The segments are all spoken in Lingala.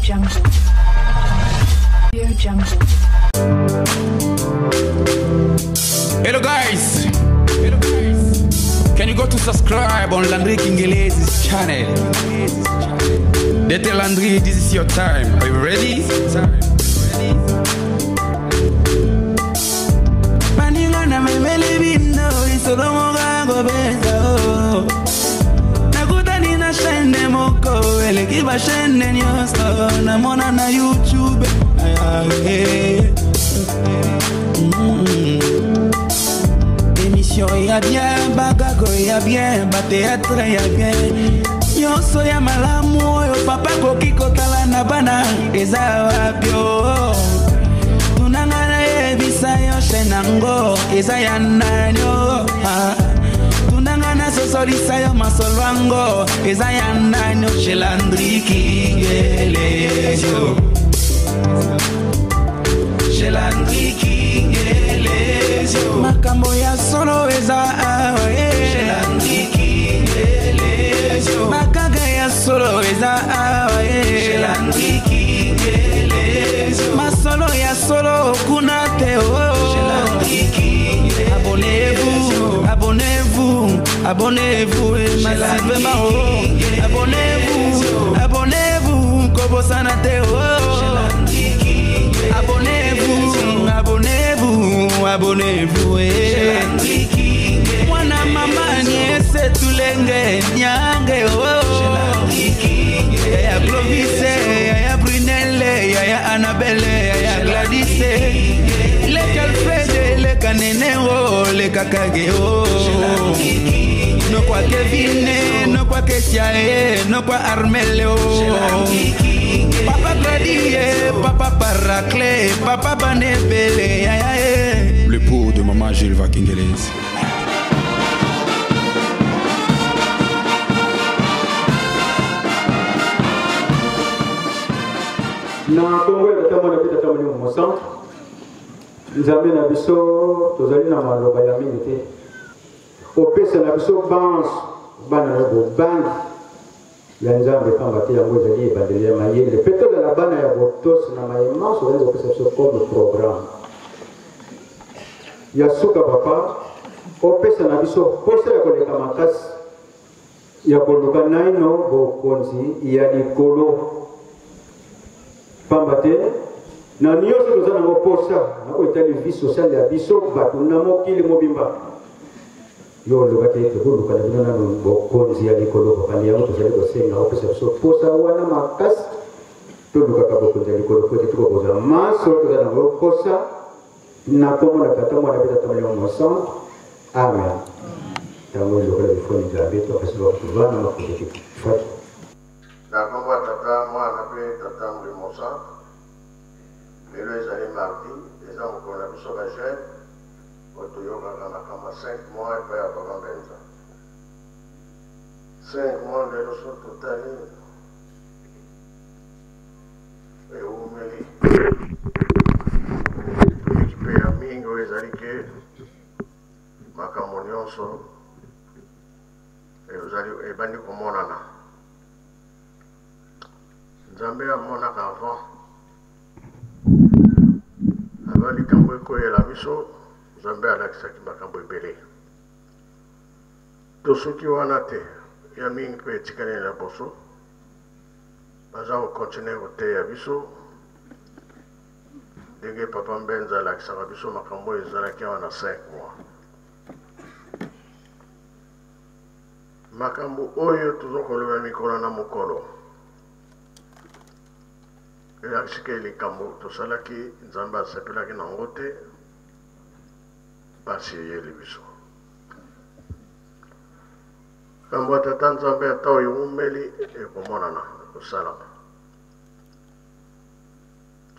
Hello guys. Can you go to subscribe on Landry Kingele's channel? Dete Landry, this is your time. Are you ready? Maningana memele bindo isolomoga gobezo. Nakutani na shende moko elekiba shende nyoso namona na YouTube. Émission ya bien, bagago ya bien, théâtre ya bien. Yo soy ya malamu, yo papa kokiko kala na bana eza wapyo. Tunangana ebisa yo shenango eza ya nanyo. Tunangana sosorisa yo masolwango eza ya nanyo Landry Kingelejo. Landry Kingelejo. Makambo ya solo eza awe Landry Kingelejo. Makaga ya solo eza awe Landry Kingelejo. Masolo ya solo kuna teo Landry Kingelejo. Abonnez-vous, abonnez-vous, abonnez-vous massivement. Abonnez-vous, abonnez-vous kobosana teo Landry Kingelejo. Abonnez-vous, abonnez-vous, abonnez-vous. Mwana mama niese tulenge nyange Yaya Clovis, Yaya Brunelle, Yaya Annabelle, Yaya Gladys, Leka Alfred, Leka Neneo, Leka Kageo. No kwa Kevin, no kwa Ketiae, no kwa Armelio. Papa Gradie, Papa Paracle, Papa Banebele, le pot de Maman Gilva Kingele's. Na Congo ya tamu na pita tamu mu centre. Nzambe na biso tozali na maloba ya mingi te. Opesa na biso bana na bo bandi. Ya nzambe pamba te yango ezali ebandeli ya mayele. Peut-être la bana ya botos na mayema so nzo opesa biso comme programme. Ya suka papa opesa na biso posa ya koleka makasi. Ya koluka naino bokonzi ya likolo. Pambate na nyoso tozana ngo posa na ko itali vie sociale ya biso bato na mokili mobimba yo lokate ko lokala na bo konzi ya likolo ba ya to zali ko senga opesa so posa wana makas to lokaka bo konzi ya likolo ko te ko boza maso tozana ngo posa na komo na tata mwana beta tamanyo mosan amen tango lokala bifoni za beto pasilo tuzana na kujiki fatu. Nakomba tata mwana pe tata mlimosa lelo ezali mardi eza mokolo na biso bajeune otoyokaka makamba 5 mois epai ya papa Mbenza 5 mois lelo so totali eumeli ekipe ya mingi oyo ezali ke makambo nyonso ebandi komonana Nzambe amonaka avant ava likambo ekoyela biso Nzambe alakisaki makambo ebele to soki wana te ya mingi mpe etikali na boso baza kokontinue koteya biso ndenge papa Mbenza alakisaka biso makambo oyo ezalaki awa na 5 mois makambo oyo tozokoloba mikolo na mokolo elakisika likambo tosalaki Nzambe asepelaki nango te pasi eyeli biso kambo ya tata Nzambe ata oyo eumeli ekomonana kosalama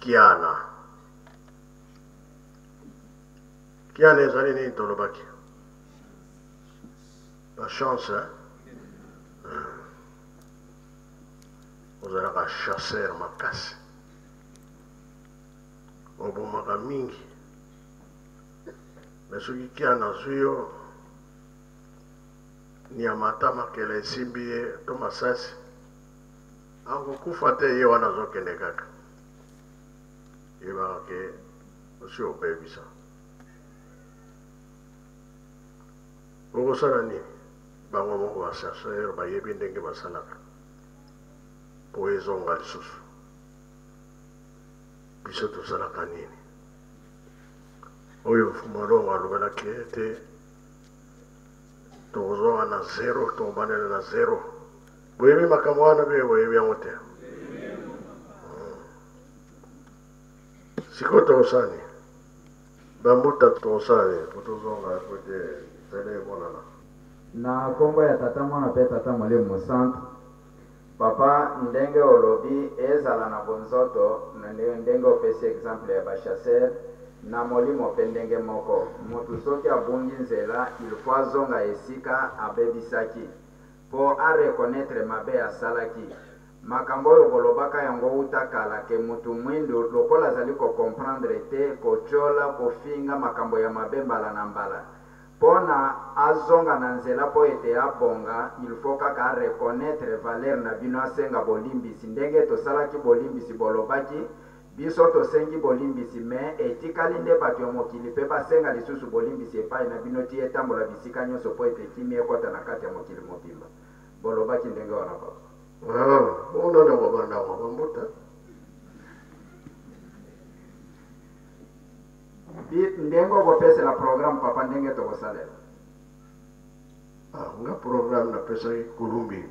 kiana ezali nini tolobaki bachance ozalaka chasseur makasi obomaka mingi me soki kia nazwi yo nyama ata makela esimbi ye to masasi akokufa te ye wana azokende kaka yebaka ke osi opebisa okosala nini bango moko bachercheur bayebi ndenge basalaka po ezonga lisusu biso tosalaka nini oyo Fumalongo alobelaki ete tokozonga na zero tokobandela na zero boyebi makambo wana mpe boyebi yango te sikoyo tokosani bambuta tokosani po tozonga kote tele emonana na kombo ya tata mwana mpe tata molimo centre papa ndenge olobi ezala na bonzoto ndenge opesi exemple ya bachasser na molimo mpe ndenge moko motu soki abungi nzela il faut azonga esika abebisaki mpo arekonetre mabe asalaki makambo oyo kolobaka yango uta kala ke mutu mwindu lokola azali kokomprendre te kotyola kofinga makambo ya mabe mbala na mbala pona azonga na nzela po ete abonga il faut kaka arekonetre valeur na bino asenga bolimbisi ndenge tosalaki bolimbisi bolobaki biso tosengi bolimbisi me etikali nde bato ya mokili mpe basenga lisusu bolimbisi epai na bino ti etambola bisika nyonso po ete kimi ekota na kati ya mokili mobimba bolobaki ndenge wana papa onona kobandango bambuta ndenge okopesela programme papa ndenge tokosalela nga programme napesaki kulumbi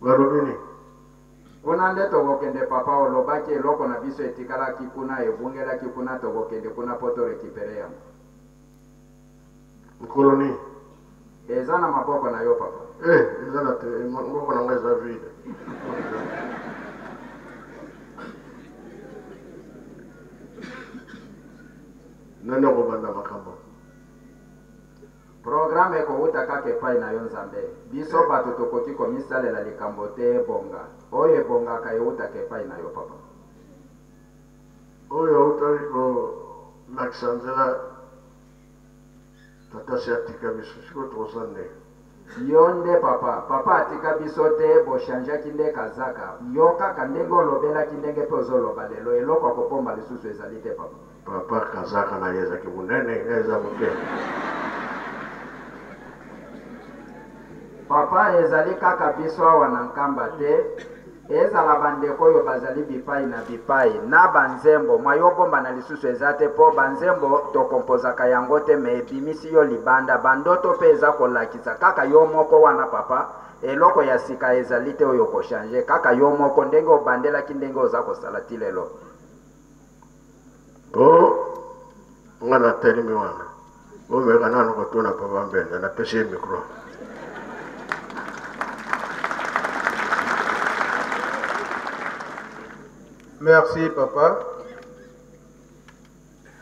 balobi nini kuna nde tokokende papa olobaki eloko na biso etikalaki kuna ebungelaki kuna tokokende kuna po torekipere yango nkolo nini eza na maboko na yo papa eza na te maboko na nga eza vide nani akobanda makambo programme ekouta kaka epai na yo nzambe biso bato tokoki komisalela likambo te ebonga oyo ebongaka eutaka epai na yo papa oyo autaki kolakisa nzela tata si atika biso siko tokosa ndenge yo nde papa atika biso te bochangeaki nde kazaka yo kaka ndenge olobelaki ndenge mpe ozoloba lelo eloko akopomba lisusu ezali te papa kazaka na ye ezaki monene eza moke papa ezali kaka biso awa na nkamba te ezala bandeko oyo bazali bipai na bipai na banzembo mwa yo bomba na lisusu eza te mpo banzembo tokompozaka yango te me ebimisi yo libanda bandoto mpe eza kolakisa kaka yo moko wana papa eloko ya sika ezali te oyo kochange kaka yo moko ndenge obandelaki ndenge oza kosala ti lelo po nga natelemi wana omeka nano kotuna papa mbenza napesi ye mikro Merci papa.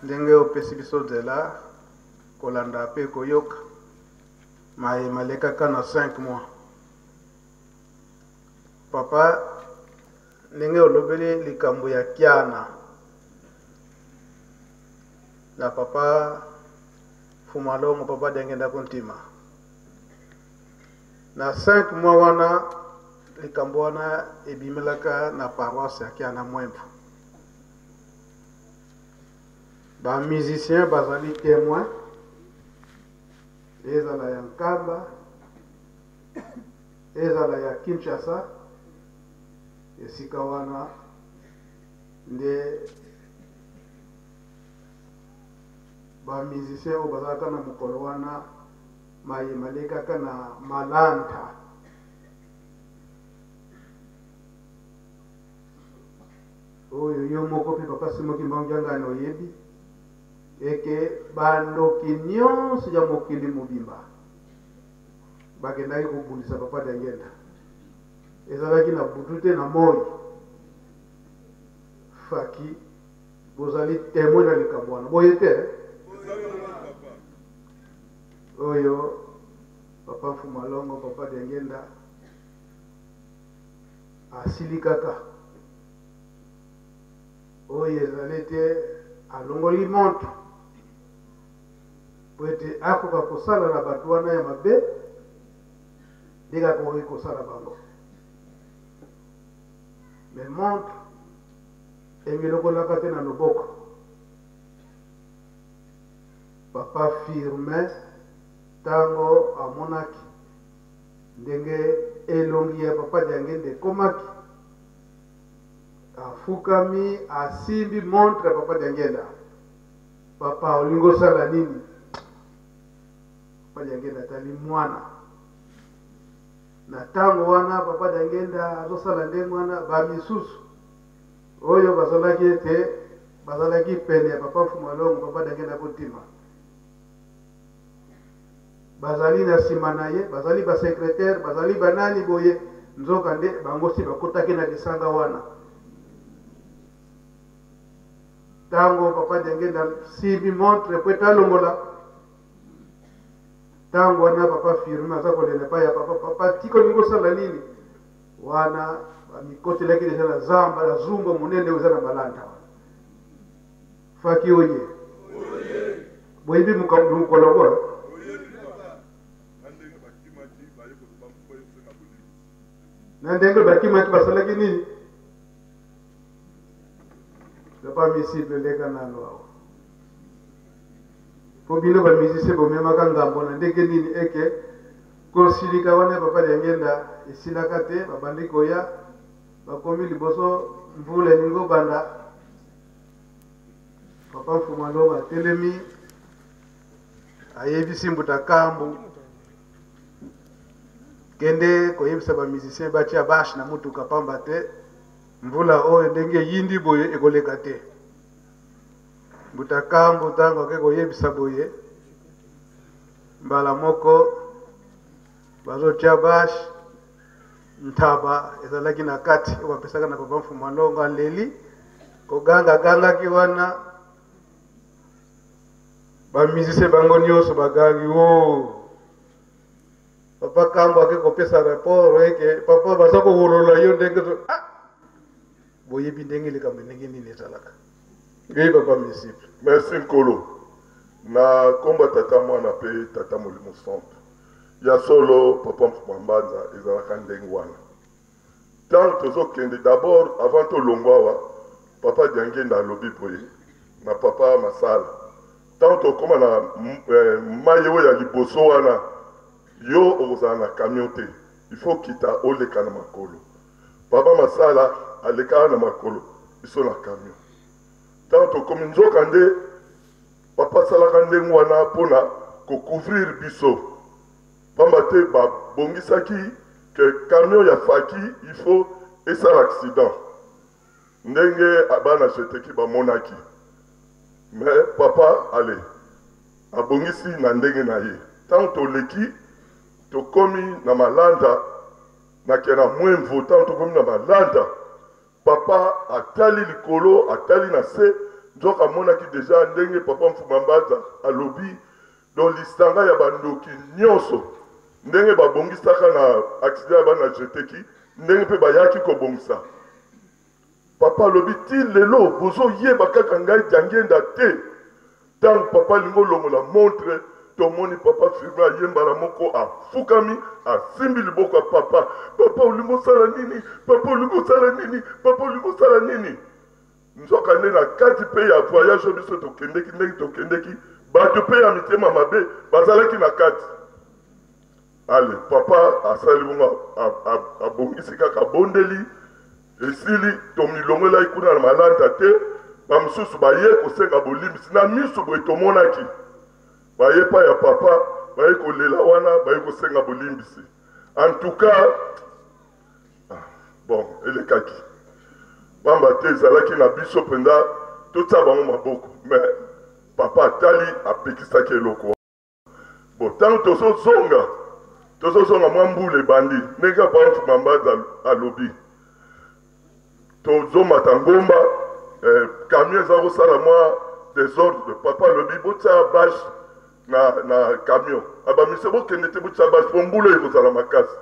Ndenge opesi biso nzela kolanda pe koyoka malekaka na 5 mois. Papa ndenge olobeli likambo ya kiana na papa Fumalongo papa ndenge ndakuntima na 5 mois wana likambo wana ebimelaka na paroisse ya Kiana Mwemvu ba musicien bazali témoin ezala ya Nkamba ezala ya Kinshasa esika wana nde ba musicien oyo bazalaka na mokolo wana mayemalekaka na malanta oyo yo moko mpe papa simoki mbangu yangani oyebi eke bandoki nyonso ya mokili mobimba bakendaki kobundisa papa Dengenda ezalaki na butu te na moi faki bozali témoin na likambo wana boye te oyo papa Fumalongo papa Dengenda asili kaka oyo ezali te alongoli montre po ete akoka kosala na bato wana ya mabe dega koki kosala bango mais montre engilokolaka te na loboko papa firme ntango amonaki ndenge elongi ya papa Diangende ekomaki afukami asimbi montre ya papa Diangende. Papa olingi osala nini? Papa Diangende atali mwana na ntango wana papa Diangende azosala ndenge wana bamisusu oyo bazalaki ete bazalaki pene ya papa Fumalongo papa Diangende akotima bazali na nsima na ye bazali basekretare bazali banani boye nzoka nde bango si bakotaki na lisanga wana ntango papa Diangende simbi montre po etalongola ntango wana papa firme aza kolela epai ya papa tiko olingi osala nini wana bamikotelaki deja na zamba na zumba monene oyo eza na balanda wana faki oye boyebi mokolo yango na ndenge bakimaki basalaki nini papa misible leka nano awa po bino bamisise bomemaka ngambo na ndenge nini eke kosilika wana papa Diangende esilaka te babandi koya bakomi liboso mvula elingi obanda papa Fumalongo atelemi ayebisi mbuta kambu kende koyebisa bamusicien batia bashe na mutuka pamba te mvula oyo ndenge yindi boye ekoleka te mbuta kambu ntango ake koyebisa boye mbala moko bazotia bashe ntaba ezalaki na kati oyo bapesaka na papa Fumalongo aleli kogangagangaki wana bamusicien bango nyonso bagangi o papa kambo ake kopesa rapport eke papa baza kowolola yo ndenge boyebi ndenge likambo ndenge nini ezalaka ngai papa misible. Merci Nkolo na komba tata mwana pe tata Molimo Centre ya solo papa Mfumambanza ezalaka ndenge wana tant tozokende d'abord avant tolongwa awa papa Diangende alobi boye na papa Masala tant tokoma na maye oyo ya liboso wana yo ozala na camion te il faut kita oleka na makolo papa Masala aleka na makolo biso na camion tant tokomi nzoka nde papa salaka ndenge wana mpona kocouvrir biso pamba te babongisaki ke camion ya faki il faut esala accident ndenge bana jeteki bamonaki mais papa ale abongisi na ndenge na ye tant toleki tokomi na malanda nakena mwemvo tant tokomi na malanda papa atali likolo atali na se nzoka amonaki deja ndenge papa Mfumambanza alobi don listanga ya bandoki nyonso ndenge babongisaka na accident ya bana jeteki ndenge mpe bayaki kobongisa papa alobi ti lelo bozoyeba kaka ngai Diangende te ntango papa alingi olongola montre tomoni papa firme ayembala moko afukami asimbi liboko ya papa papa olingi osala nini papa olingi osala nini papa olingi osala nini nzoka nde na kati mpe ya voyage oyo biso tokendeki ndenge tokendeki bato mpe ya mitema mabe bazalaki na kati ale papa asali bongo abongisi kaka abondeli esili tomilongolaki kuna na malanda te bamosusu baye kosenga bolimbisi na miso boye tomonaki baye pa ya papa baye kolela wana baye kosenga bolimbisi en tout cas bon elekaki bamba te ezalaki na biso mpenza totia bango maboko mais papa atali apekisaki eloko bon ntango tozozonga mwa mbula ebandi ndenge papa Mfumambanza alobi tozomata ngomba camion eza kosala mwa desordre papa alobi botia bashe na camion abamise bokende te botia bashe po mbula ekozala makasi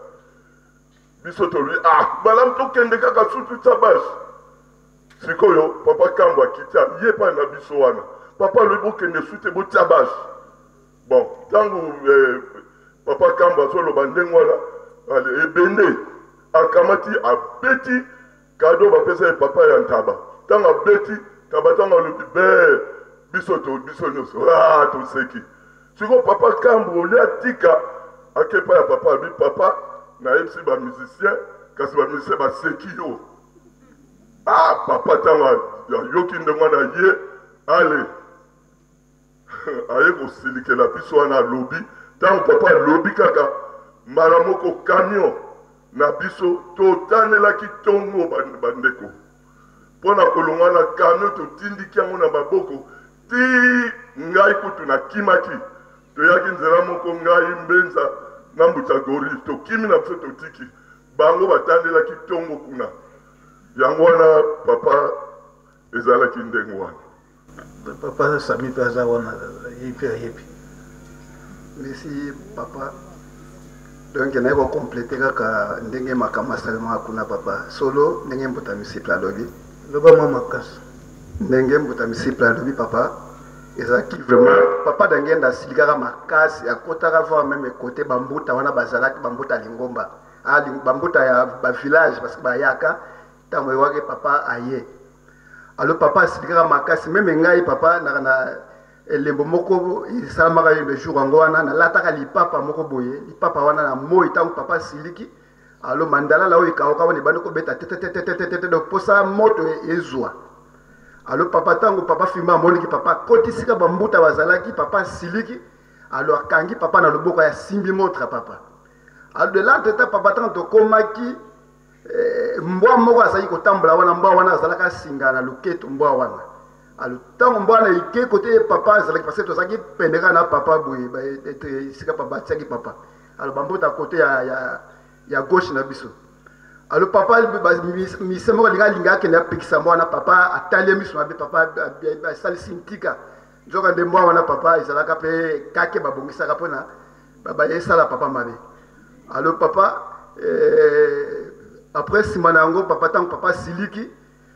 biso tolobi malamu tokende kaka sutu tia bashe sikoyo papa kambo akitia ye pa na biso wana papa alobi bokende sute botia bashe bon ntango papa kambo azoloba ndenge wana allez ebende akamati abeti kado bapesa papa ya ntaba tanga beti taba tanga lobi be biso nyonso toseki siko papa kambo olia tika akepa ya papa abi papa nayebisi bamusicien kasi bamusicien baseki yo papa tanga yoki ndenge wana ye ale aye kosilikela biso wana alobi ntango papa alobi kaka mbala moko camion na biso totanelaki ntongo bandeko mpo na kolongwa na camion totindiki yango na maboko ti ngai kutu nakimaki toyaki nzela moko ngai mbenza na mbutagori tokimi na biso totiki bango batandelaki ntongo kuna yango wana papa ezalaki ndenge wana papa sami mpe aza wana yebi ayebi merci papa donc naye kokomplete kaka ndenge makambo asalemaka kuna papa solo ndenge mbuta misiple alobi loba mwa makasi ndenge mbuta misiple alobi papa ezalaki vraiment papa dange ndasilikaka makasi akotaka voir même côté bambuta wana bazalaki bambuta lingomba bambuta ya bavillage parce que bayaka ntango ewaki papa aye alo papa asilikaka makasi meme ngai papa na elembo moko esalamaka le jour yango wana nalataka lipapa moko boye lipapa wana na moi ntango papa asiliki alo mandala la oyo ekaoka wana ebandi kobeta tetetetetete donc mposa moto ezwa alo papa ntango papa filma amoniki papa kotisika bambuta bazalaki papa asiliki alo akangi papa na loboko ya simbi montre papa alo de l'entretemps papa ntango tokomaki mbwa moko azalaki kotambola wana mbwa wana azalaka asinga na loketo mbwa wana alo ntango mbwa wana eke kote papa azalaki parce que tozalaki pendeka na papa boye esika papa atiaki papa alo bambuta kote ya gauche na biso alo papa mise moko alinga akende apekisa mbwa wana papa atali miso mabe papa asalisi ntika nzoka nde mbwa wana papa ezalaka mpe kake babongisaka mpona esala papa mabe alo papa après nsima na yango papa ntango papa siliki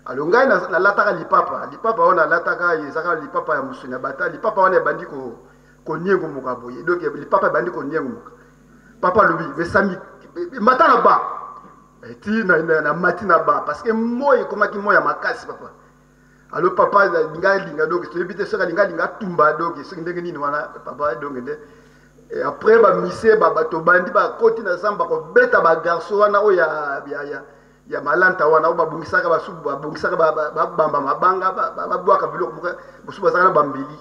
alo ngai nalataka lipapa wana alataka ezaka lipapa ya mosuni ya bata lipapa wana ebandi koniengomoka boye donc lipapa ebandi koniengomoka papa alobi besami mata na ba ti na mati na ba parce que moi ekomaki moi ya makasi papa alo papa linga donc toyebi te soki alinga tumba donc soki ndenge nini wana papa donc nde après bamise bato bandi bakoti na zamba kobeta bagarso wana oyo ya malanta wana oyo babongisaka basubu babongisaka babamba mabanga babwaka biloko mosusu bazalaka na bambeli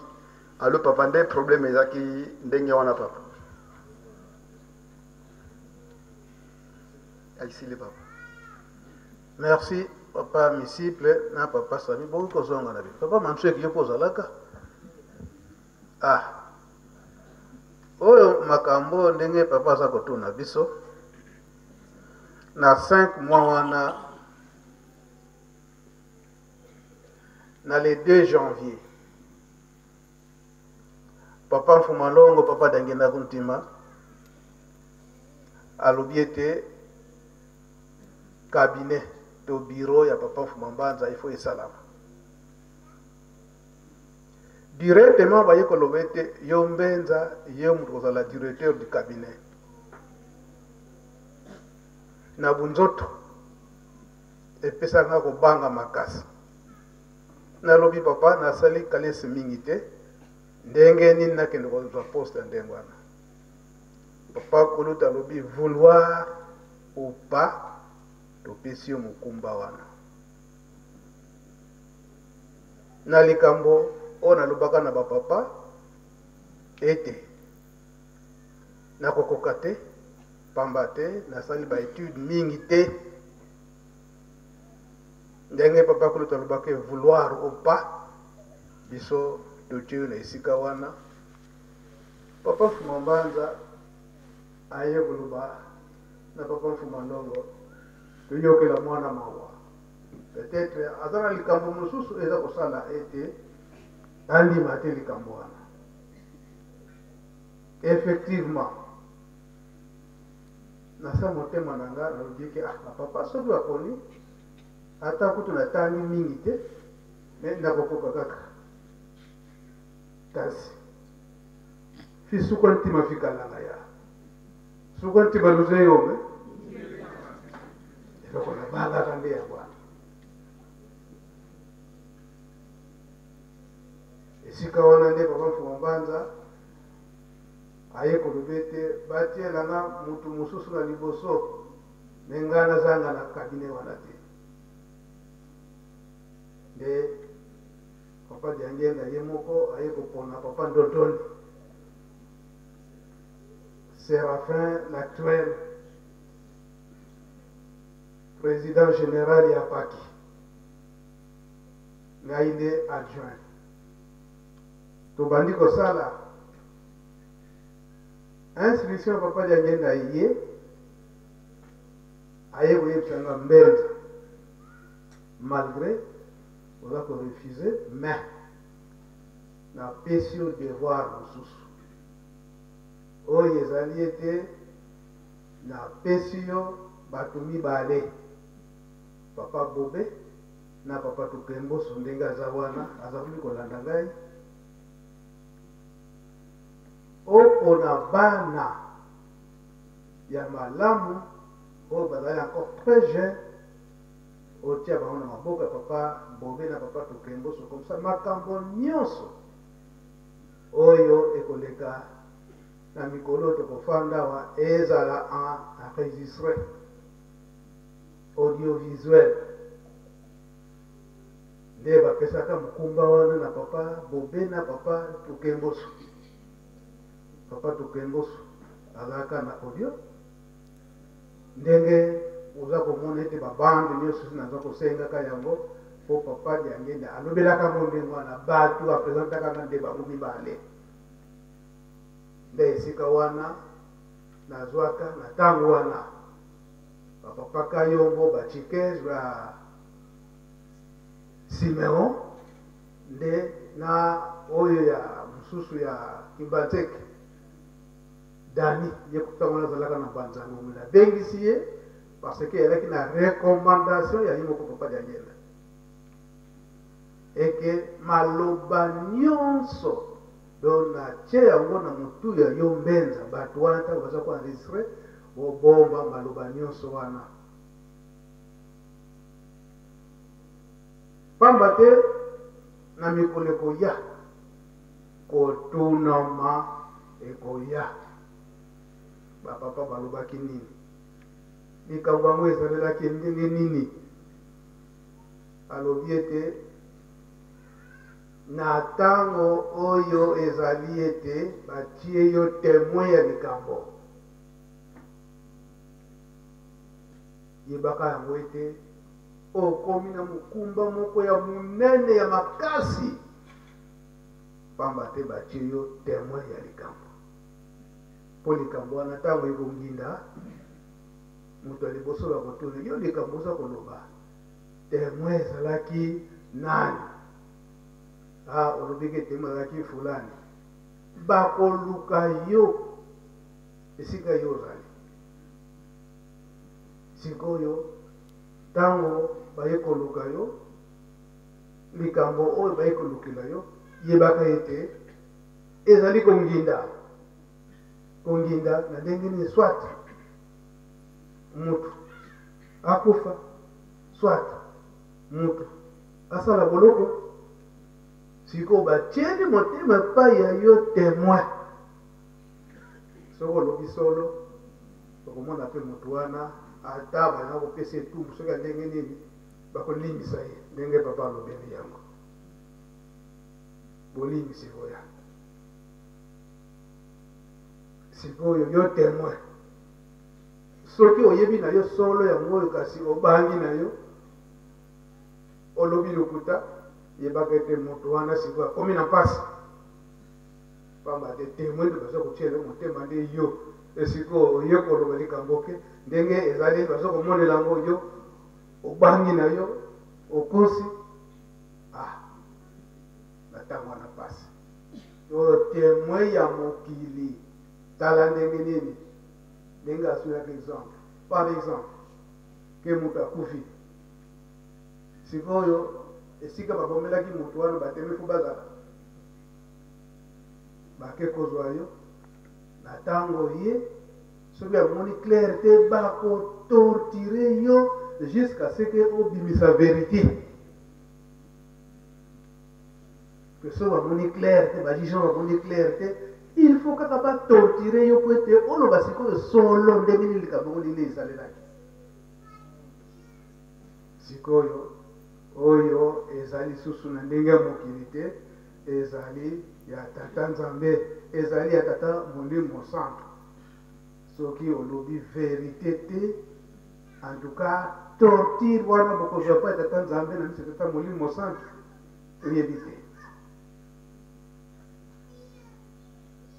alo papa nde problème ezalaki ndenge wana papa aisili papa merci papa misiple na papa sami boki kozonga na bino papa mamsu eki yo mpo ozalaka oyo makambo ndenge papa aza kotuna biso na 5 mois wana na le 2 janvier papa Mfumalongo papa dangenda kuntima alobi ete cabinet to bureau ya papa Mfumambanza il faut esalama directement baye koloba ete yo Mbenza ye moto kozala directeur du cabinet na bunzoto epesanga kobanga makasi nalobi papa nasali kalesi mingi te ndenge nini nakende kozwa poste ya ndenge wana papa koluta alobi vouloir ou pas topesi yo mokumba wana na likambo oyo nalobaka na bapapa ete nakokoka te pamba te nasali baétude mingi te ndenge papa koluta alobaka vouloir ou pas biso totie na esika wana papa Mfumambanza aye koloba na papa Mfumalongo toyokela mwana mawa peut-être aza na likambo mosusu eza kosala ete andima te likambo wana effectivement nasa motema na nga nalobi ke na papa soki akoni ata kutu natangi mingi te me nakokoka kaka kasi fi suka ntima fikalanga ya suka ntima luze yome toko na banga kande ya bwana esika wana nde papa Mfumambanza aye kolobete batielanga mutu mosusu na liboso me nga nazanga na kabine wana te nde papa Diangenda ye moko aye kopona papa Ndondoni Séraphin l'actuel président général ya Paki ngai nde adjoint tobandi kosala instruction papa Diangenda ye aye koyebisanga mbende malgré oza korefuse mais na pesi yo devoir mosusu oyo ezali ete na pesi yo bato mibale papa Bobe na papa Tukemboso ndenge aza wana azakoli kolanda ngai opona bana ya malamu oyo bazali encore très jeune otia bango na maboko ya papa Bobe na papa Tukemboso comme ça makambo nyonso oyo ekoleka na mikolo tokofanda wa ezala enregistré audiovisuel nde bapesaka mokumba wana na papa Bobe na papa Tukemboso. Papa Tukemboso azalaka na audio ndenge oza komona ete babande nyonso naza kosengaka yango po papa Diangenda alobelaka ngo ndenge wana bato apresentaka na nde bango mibale nde esika wana nazwaka na ntango wana bapapa Kayombo bachikez ba Simeon nde na oyo ya mosusu ya Kimbanteke Dani ye kutangana zalaka na banzango mila bengisi ye parce que elaki na recommandation ya yimo ko papa Diangenda eke maloba nyonso dona che yango na mutu ya yo mbenza bato wana ta baza ko enregistrer bobomba maloba nyonso wana pamba te na mikolo koya kotunama ekoya bapapa balobaki nini likambo yango ezalelaki ndenge nini alobi ete na ntango oyo ezali ete batie yo témoin ya likambo yebaka yango ete okomi na mokumba moko ya monene ya makasi pamba te batie yo témoin ya likambo po likambo wana ntango ekonginda moto ya liboso bakotuna yo likambo oza koloba témoin ezalaki nani olobiki témoin ezalaki fulani bakoluka yo esika yo ozali sikoyo ntango baye koluka yo likambo oyo baye kolukela yo yebaka ete ezali konginda na ndenge nini swat mutu akufa swat mutu asala boloko siko batieli motema epai ya yo témoin soko olobi solo okomona mpe motu wana ata bana kopesa etumbu soki ya ndenge nini bakolimbisa ye ndenge papa alobeli yango bolimbisi oya sikoyo yo témoin soki oyebi na yo solo yango oyo kasi obangi na yo olobi lokuta yebaka ete moto wana sikoyo akomi na mpasi pamba te témoin nde baza kotiela motema nde yo esikoyo oye koloba likambo ke ndenge ezali baza komonela yango yo obangi na yo okosi na ntango wana mpasi oyo témoin ya mokili tala ndenge nini ndenge asuyaka exemple par exemple ke moto akufi sikoyo esika babomelaki moto wana batemi fo bazala bake kozwa yo na ntango ye soki amoni clair te bakotortire yo jusqu'à ce que obimi sa vérité. Que ce soit mon clarté, ma jugeant mon clarté, il faut que ça torturer yo peut être on va se que solo ndenge ni kabongo lile isalela. Sikoyo oyo ezali susu na ndenge ya mokili ezali ya tata nzambe ezali ya tata molimo santo soki olobi vérité te en tout cas torture wana bokozwa pa tata nzambe na miso tata molimo santo oyebi te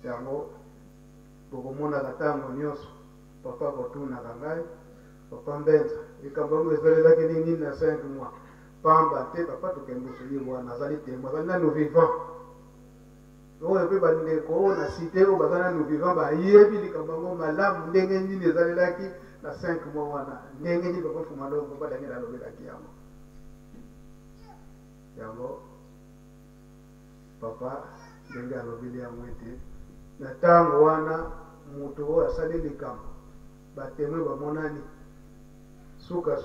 yango bokomonaka ntango nyonso papa kotunaka ngai papa mbenza likambo yango ezalelaki nini na 5 mois pamba te papa tokembosoli wana azali tembo azali nano vivant oyo mpe bandeko oyo na cité oyo baza nano vivant bayebi likambo yango malamu ndenge nini ezalelaki na 5 mois wana ndenge nini papa fumalongo papa dange nalobelaki yango yango papa ndenge alobeli yango ete na ntango wana moto oyo asali likambo batemwe bamonani suka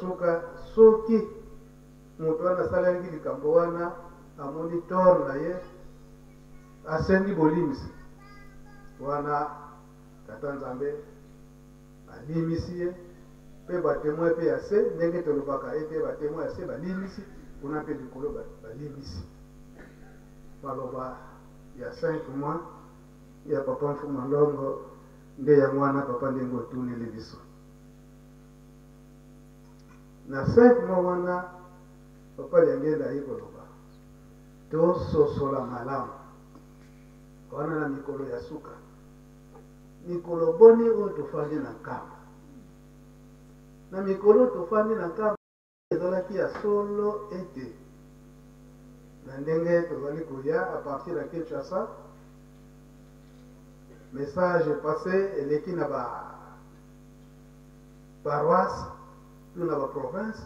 soki moto wana asalaki likambo wana amoni tor na ye asendi bolimisi wana tata nzambe alimisi ye mpe batemwe mpe ya se ndenge tolobaka ete batemwe ya se balimisi kuna mpe likolo balimisi baloba ya 5 mois ya papa mfuma ndongo nde yango wana papa ndenge otuneli biso na 5 mois wana papa liangenda ayi koloba tososola malamu wana na mikolo ya suka mikolo boni oyo tofandi na nkamba na mikolo tofandi na nkamba ezalaki ya solo ete na ndenge tozali koya a partir ya Kinshasa message passé eleki na paroisse to na province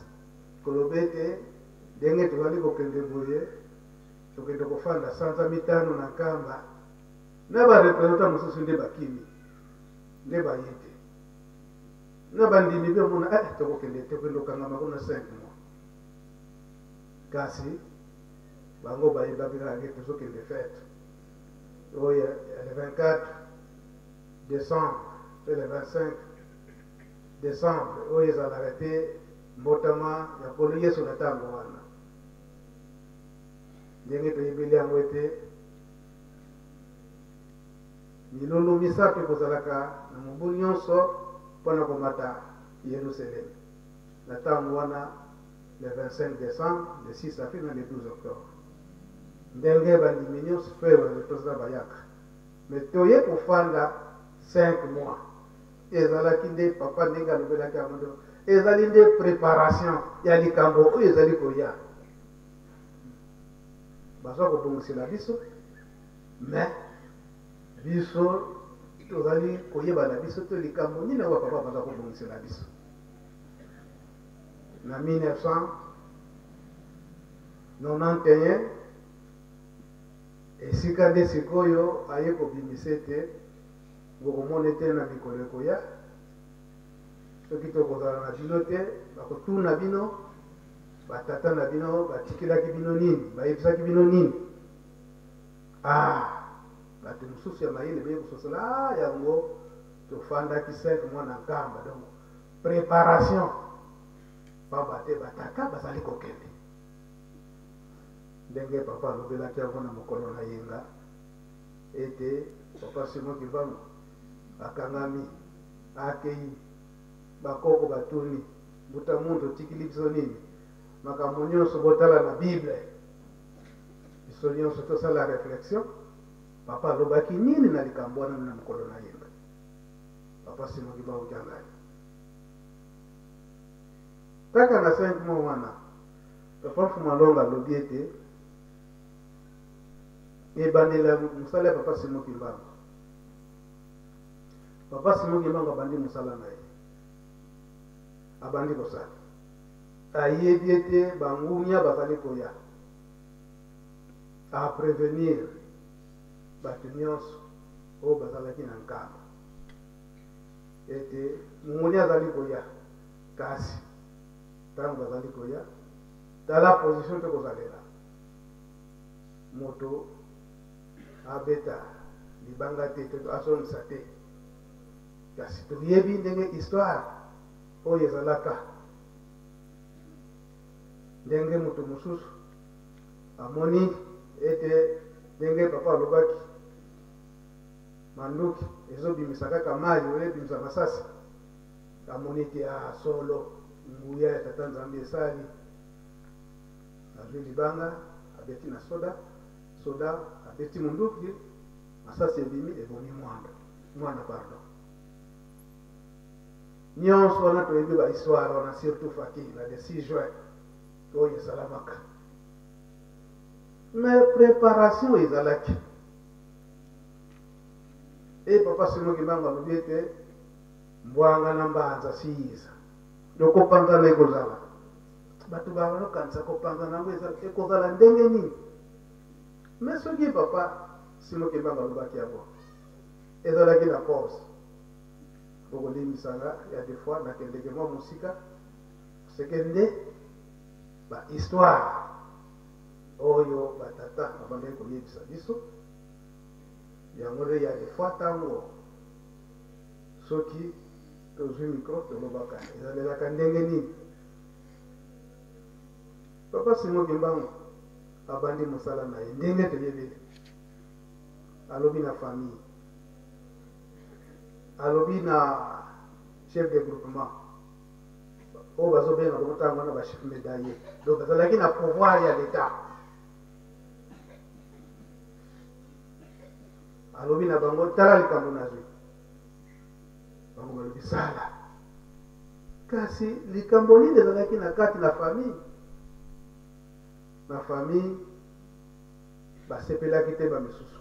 koloba ete ndenge tozali kokende boye tokende kofanda sanza mitano na nkamba na barepresentant mosusu nde bakimi nde baye te na bandimi mpe omona tokokende tokende okangama kuna 5 mois kasi bango bayebaki kaka tozokende fete oyo le 24 décembre mpe le 25 décembre oyo ezalaka te mbotama ya nkolo yesu na ntango wana ndenge toyebeli yango ete milolo misato ekozalaka na mobu nyonso mpona komata yerusalem na ntango wana le 25 décembre le 6 avril na le 12 octobre ndenge bandimi nyonso mpe tozala bayaka me toye kofanda 5 mois ezalaki nde papa ndenge alobelaki yango ndo ezali nde préparation ya likambo oyo ezali koya bazwa kobongisela biso me biso tozali koyeba na biso to likambo nini yango papa baza kobongisela biso na 1991 esika nde sikoyo aye kobimisa ete bokomona ete na mikolo ekoya soki tokozala na bino te bakotuna bino batata na bino batikelaki bino nini bayebisaki bino nini bato mosusu ya mayele beye kososola yango tofandaki 5 mois na nkamba donc préparation pamba te batata bazali kokende ndenge papa alobelaki yango na mokolo na yenga ete papa Simon Kivango akangami akei bakoko batuni buta mundu tikili biso nini makambo nyonso botala na bible biso nyonso tosala réflexion papa alobaki nini na likambo wana na mokolo na yenga papa Simon Kivango kyangani kaka na 5 mois wana papa Mfuma Ndongo alobi ete ebandela mosala ya papa Simon Kivango papa Simon Kivango abandi mosala na ye abandi kosala ayebi ete bangunya bazali koya aprevenir bato nyonso oyo bazalaki na nkamba ete mongoli azali koya kasi ntango bazali koya tala position mpe kozalela moto abeta libanga te asomisa te kasi toyebi ndenge histoire oyo ezalaka ndenge moto mosusu amoni ete ndenge papa alobaki manduki ezobimisa kaka mai oyo ebimisa masasi amoni ete solo nguya ya tata nzambe esali azwi libanga abeti na soda abeti munduki masasi ebimi ebomi mwana pardon nyonso wana toyebi bahistoire wana surtout faki na le 6 juin oyo esalamaka mais préparation ezalaki e papa simoki mbango alobi ete mbwanga na mbanza siyiza lokopanzana ekozala bato balokanisa kopanzana yango ekozala ndenge nini mais soki papa simoki mbango alobaki yango ezalaki na cause okolimbisanga ya des fois nakendeke mwa mosika sekende bahistoire oyo batata abandaki koyebisa biso yango nde ya des fois ntango soki tozwi micro tolobaka ezalelaka ndenge nini papa simoki mbango abandi mosala na ye ndenge toyebeli alobi na famille alobi na chef de groupement oyo bazobenga bango ntango wana bachef médaillé donc bazalaki na pouvoir ya l'état alobi na bango tala likambo nazwi bango balobi sala kasi likambo nini ezalaki na kati na famille basepelaki te bamisusu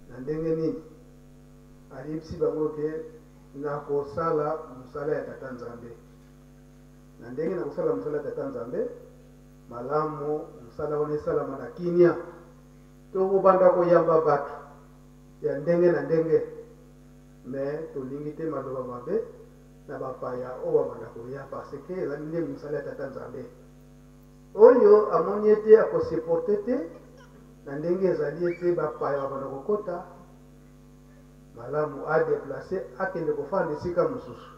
na ndenge nini ayebisi bango ke nakosala mosala ya tata nzambe na ndenge na kosala mosala ya tata nzambe malamu mosala wana esalama na kimia tokobanda koyamba bato ya ndenge na ndenge me tolingi te maloba mabe na bapaya oyo babanda koya parce ke ezali ndenge mosala ya tata nzambe oyo amoni ete akoseporte te na ndenge ezali ete bapaya babanda kokota malamu adeplace akende kofanda esika mosusu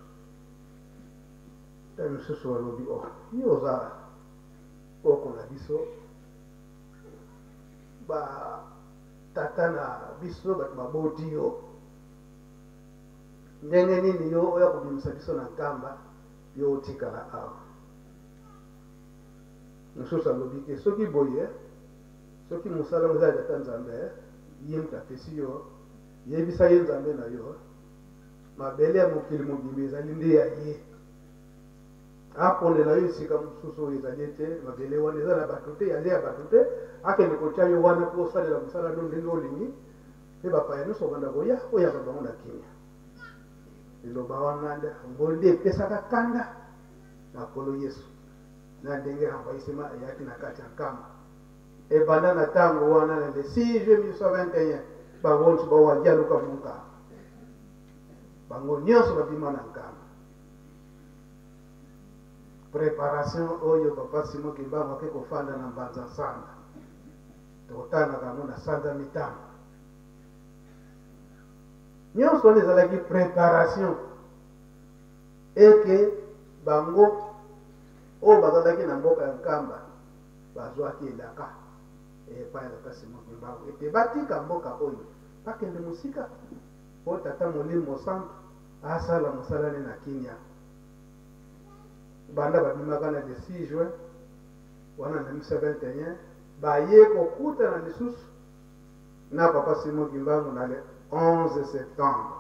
ta mosusu alobi yo oza oko na biso batata na biso bato baboti yo ndenge nini yo oya kobimisa biso na nkamba yo otikala awa mosusu alobi ke soki boye soki mosala ngo eza ya tata nzambe ye moto apesi yo yebisa ye nzambe na yo mabele ya mokili mobimba ezali nde ya ye apondela yo esika mosusu oyo ezali ete mabele wana eza na bato te yaze ya bato te akende kotya yo wana mpo osalela mosala no ndenge olingi mpe bapaya nyonso banda koya oyaka bango na kimia liloba wana ngolu nde epesaka kanda na nkolo yesu na ndenge envahissement eyaki na kati ya nkamba ebanda na ntango wana na le 6 juin 1921 bango nyonso bawandi aluka monkamba bango nyonso babima na nkamba préparation oyo papa simoki mbango ake kofanda na mbanza nsanda tokotangaka yango na sanza mitano nyonso wana ezalaki préparation eke bango oyo bazalaki na mboka ya nkamba bazwaki elaka epai ya tata simoki mbango ete batika mboka oyo bakende mosika po tata molimo santu asala mosala ne na kimia banda babimaka na le 6 juin wana na 1921 baye kokuta na lisusu na papa simoki mbango na le 11 septembre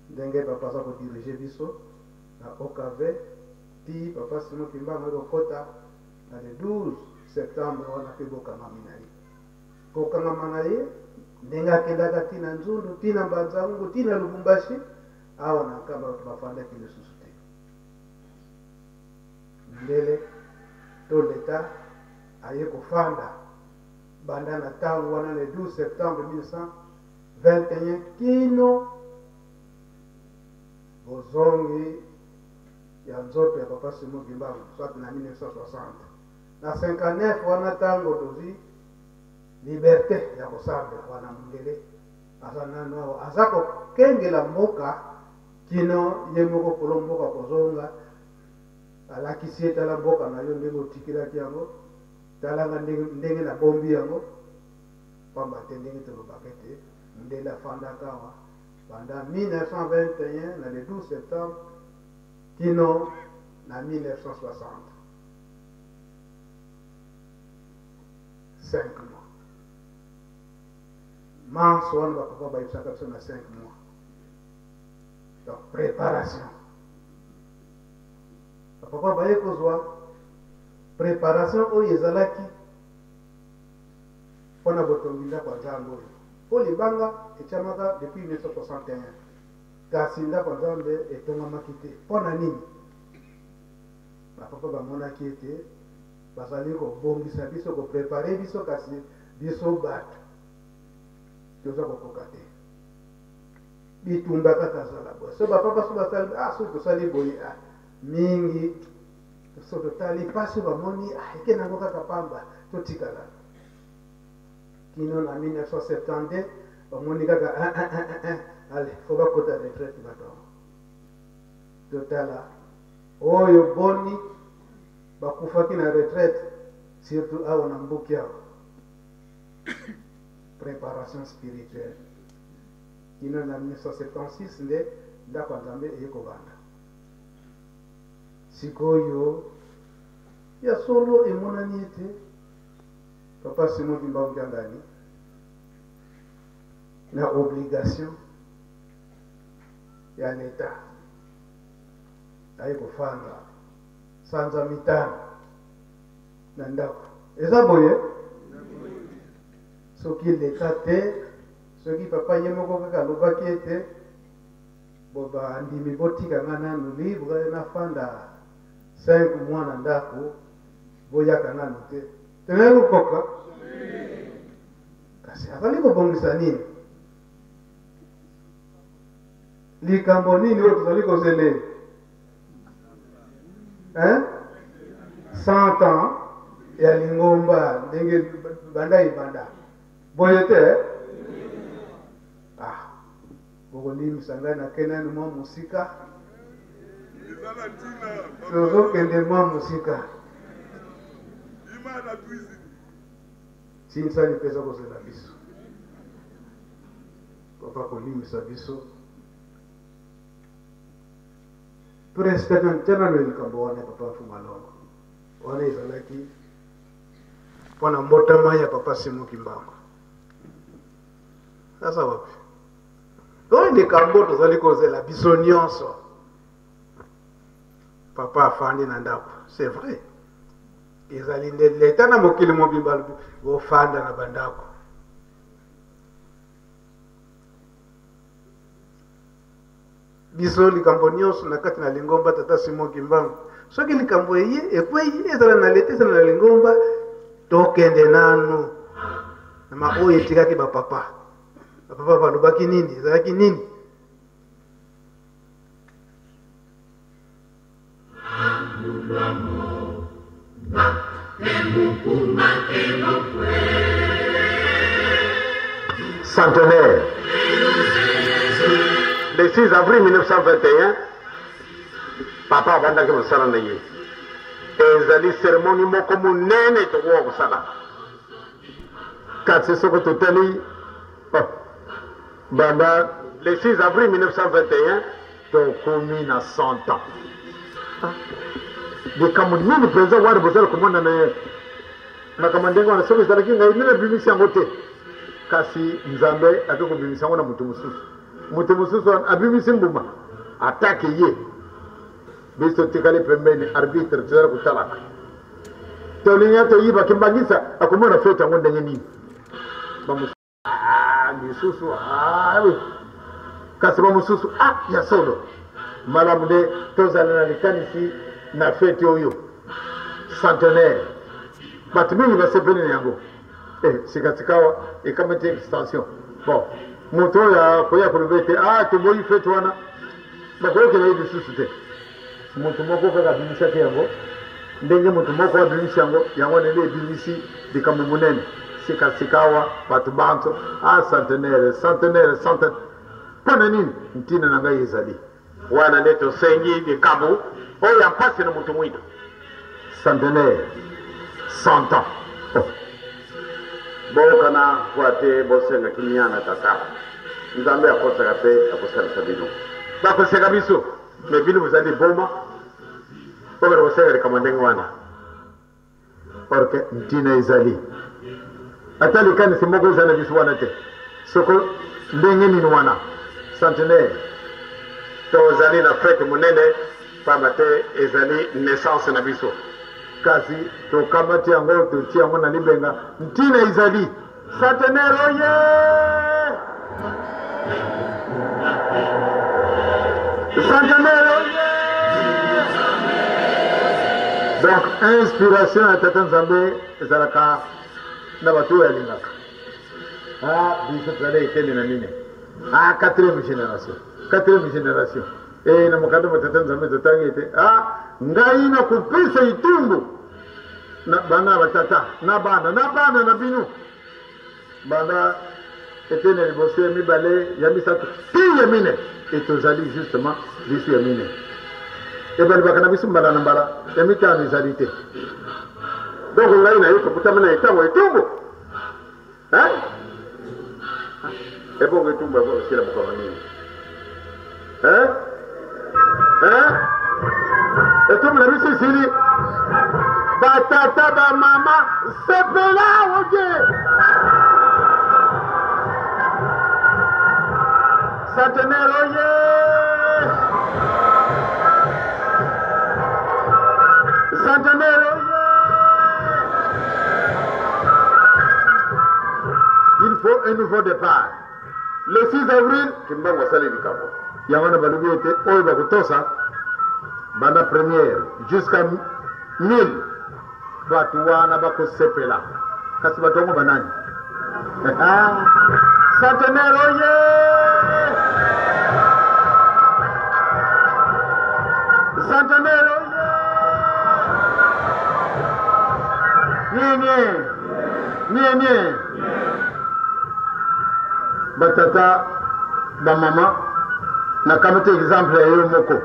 ndenge papa aza kodirige biso na okv ti papa simoki mbango ekokota na le 12 septembre wana mpe bokangami na ye kokangama na ye ndenge akendaka ntina nzundu ntina mbanzangu ntina lubumbashi awa na nkamba bato bafandaki lisusu te ndele to leta aye kofanda banda na ntango wana le 12 septembre 1921 kino bozongi ya nzoto ya papa Simon Kimbangu soit na 1960 na 59 wana tango tozi liberté ya kosambela wana mundele aza nano awa aza kokengela mboka kino ye moko polo mboka kozonga alakisi ye tala mboka na yo ndenge otikilaki yango talanga ndenge na bombi yango pamba te ndenge tolobaka ete mundele afandaka awa pendant 1921 na le 12 septembre kino na 1960 5 mois mars wana bapapa bayebisaka biso na 5 mois donc préparation bapapa baye kozwa préparation oyo ezalaki mpona botongi ndako ya nzambe oyo mpo libanga etiamaka depuis 1961 kasi ndako ya nzambe etongamaki te mpona nini bapapa bamonaki ete bazali kobongisa biso koprepare biso kasi biso bato toza kokoka te bitumba kaka zala boye so bapapa so basali soki tosali boye mingi so totali mpasi bamoni eke nango kaka pamba totikala kino na 1972 bamoni kaka ale fo bakota retraite batongo totala oyo boni bakufaki na retraite surtout awa na mbuki awa préparation spirituelle kino na 1976 nde ndako ya nzambe eye kobanda sikoyo ya solo emonani ete papa Simon Kimbangu Kiangani na obligation ya leta aye kofanda sanza mitano na ndako eza boye soki leta te soki papa ye moko kaka alobaki ete bandimi botikanga nanu libre nafanda 5 mois na ndako boyaka nanu te tengai kokoka kasi azali kobongisa nini likambo nini oyo tozali kozele 100 ans ya lingomba ndenge banda ibanda boye te bokolimisa ngai nakendani mwa mosika tozokende mwa mosika tinsani mpeza kozela biso papa kolimisa biso tena likambo wana papa Fumalongo wana ezalaki mpona mbotama ya papa Simon Kimbangu asa wapi oyo likambo tozali kozela biso nyonso papa afandi na ndako c'est vrai ezali nde leta na mokili mobimba bofanda na bandako biso likambo nyonso na kati na lingomba tata Simon Kimbangu soki likambo eye ekwei ezala na leta ezala na lingomba tokende nanu na oyo etikaki bapapa bapapa balobaki nini ezalaki nini centenaire le 6 avril 1921 papa abandaki mosala na ye ezali cérémonie moko monene tokoka kosala kasi soko totali banda le 6 avril 1921 tokomi na 100 ans likambo nini mpenza wana bozala komona na ye makambo ndenge wana soki ezalaki ngai nini ebimisi yango te kasi nzambe ake kobimisa yango na moto mosusu wana abimisi mbuma atake ye biso tikali pembeni arbitre tozala kotalaka tolinga toyibaki mbangisa akomona fete yango ndenge nini lisusu kasi bamosusu ya solo malamu nde tozala na likanisi na fete oyo centenaire bato mingi basepeli na yango sikasikawa ekamati extension bon moto oyo akoya koloba ete toboyi fete wana bakoyokela ye lisusu te mutu moko kaka bimisa te yango ndenge mutu moko abimisi yango nende ebimisi likambo monene sikasikawa bato banso centenaire mpona nini ntina na ngai ezali wana nde tosengi likambo oyo ya mpasi na mutu mwindo centenaire 100 ans bokana fwa te bosenga kimiana tata nzambe akosaka mpe akosalisa bino bakoseka biso me bino bozali boma okende kosenga likambo ndenge wana orke ntina ezali ata likanisi moko eza na biso wana te soko ndenge nini wana centenaire tozali na fete monene pamba te ezali naissance na biso kasi tokamati yango totia yango na libenga ntina ezali centenaire oye centenaire oye donc inspiration ya tata nzambe ezalaka na bato oyo alingaka biso tozali etende na nini quatrième génération na mokanda matata nzambe totangi ete ngai na kopesa itumbu na bana batata na bana na bino banda etene liboso ya mibale ya misato ti ya mine etozali justement biso ya mine ebalibaka na biso mbala na mbala ya mitano ezali te donc ngai na yo tokutama na etango etumbu ebongo etumbu akosila mokama nini etumbu na biso esili batata bamama sepela oje centenaire oye centenaire oye il faut un nouveau départ le 6 avril kimbango asali likambo yango na balubi ete oyo bakotosa banda première jusqu'à 1000 bato wana bakosepela kasi bato yango banani centenaire oye centenaire oye nye batata bamama nakamata exemple ya yo moko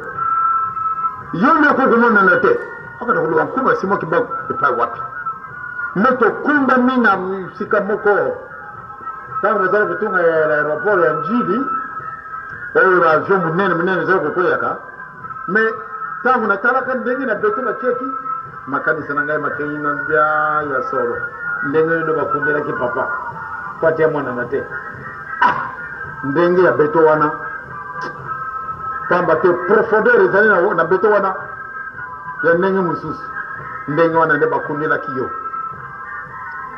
komonana te akata koluka nkuba simo kibako epai wapi moto kumba mina sika moko ntango nazali kotunga ya aéroport ya njili oyo baavion monene ezali kokweyaka me ntango natalaka ndenge na beto batieki makanisa na ngai makei na bia ya solo ndenge oyo bakundelaki papa po atia mwanana te ndenge ya beto wana pamba te profondeur ezali na beto wana ya ndenge mosusu ndenge wana nde bakundelaki yo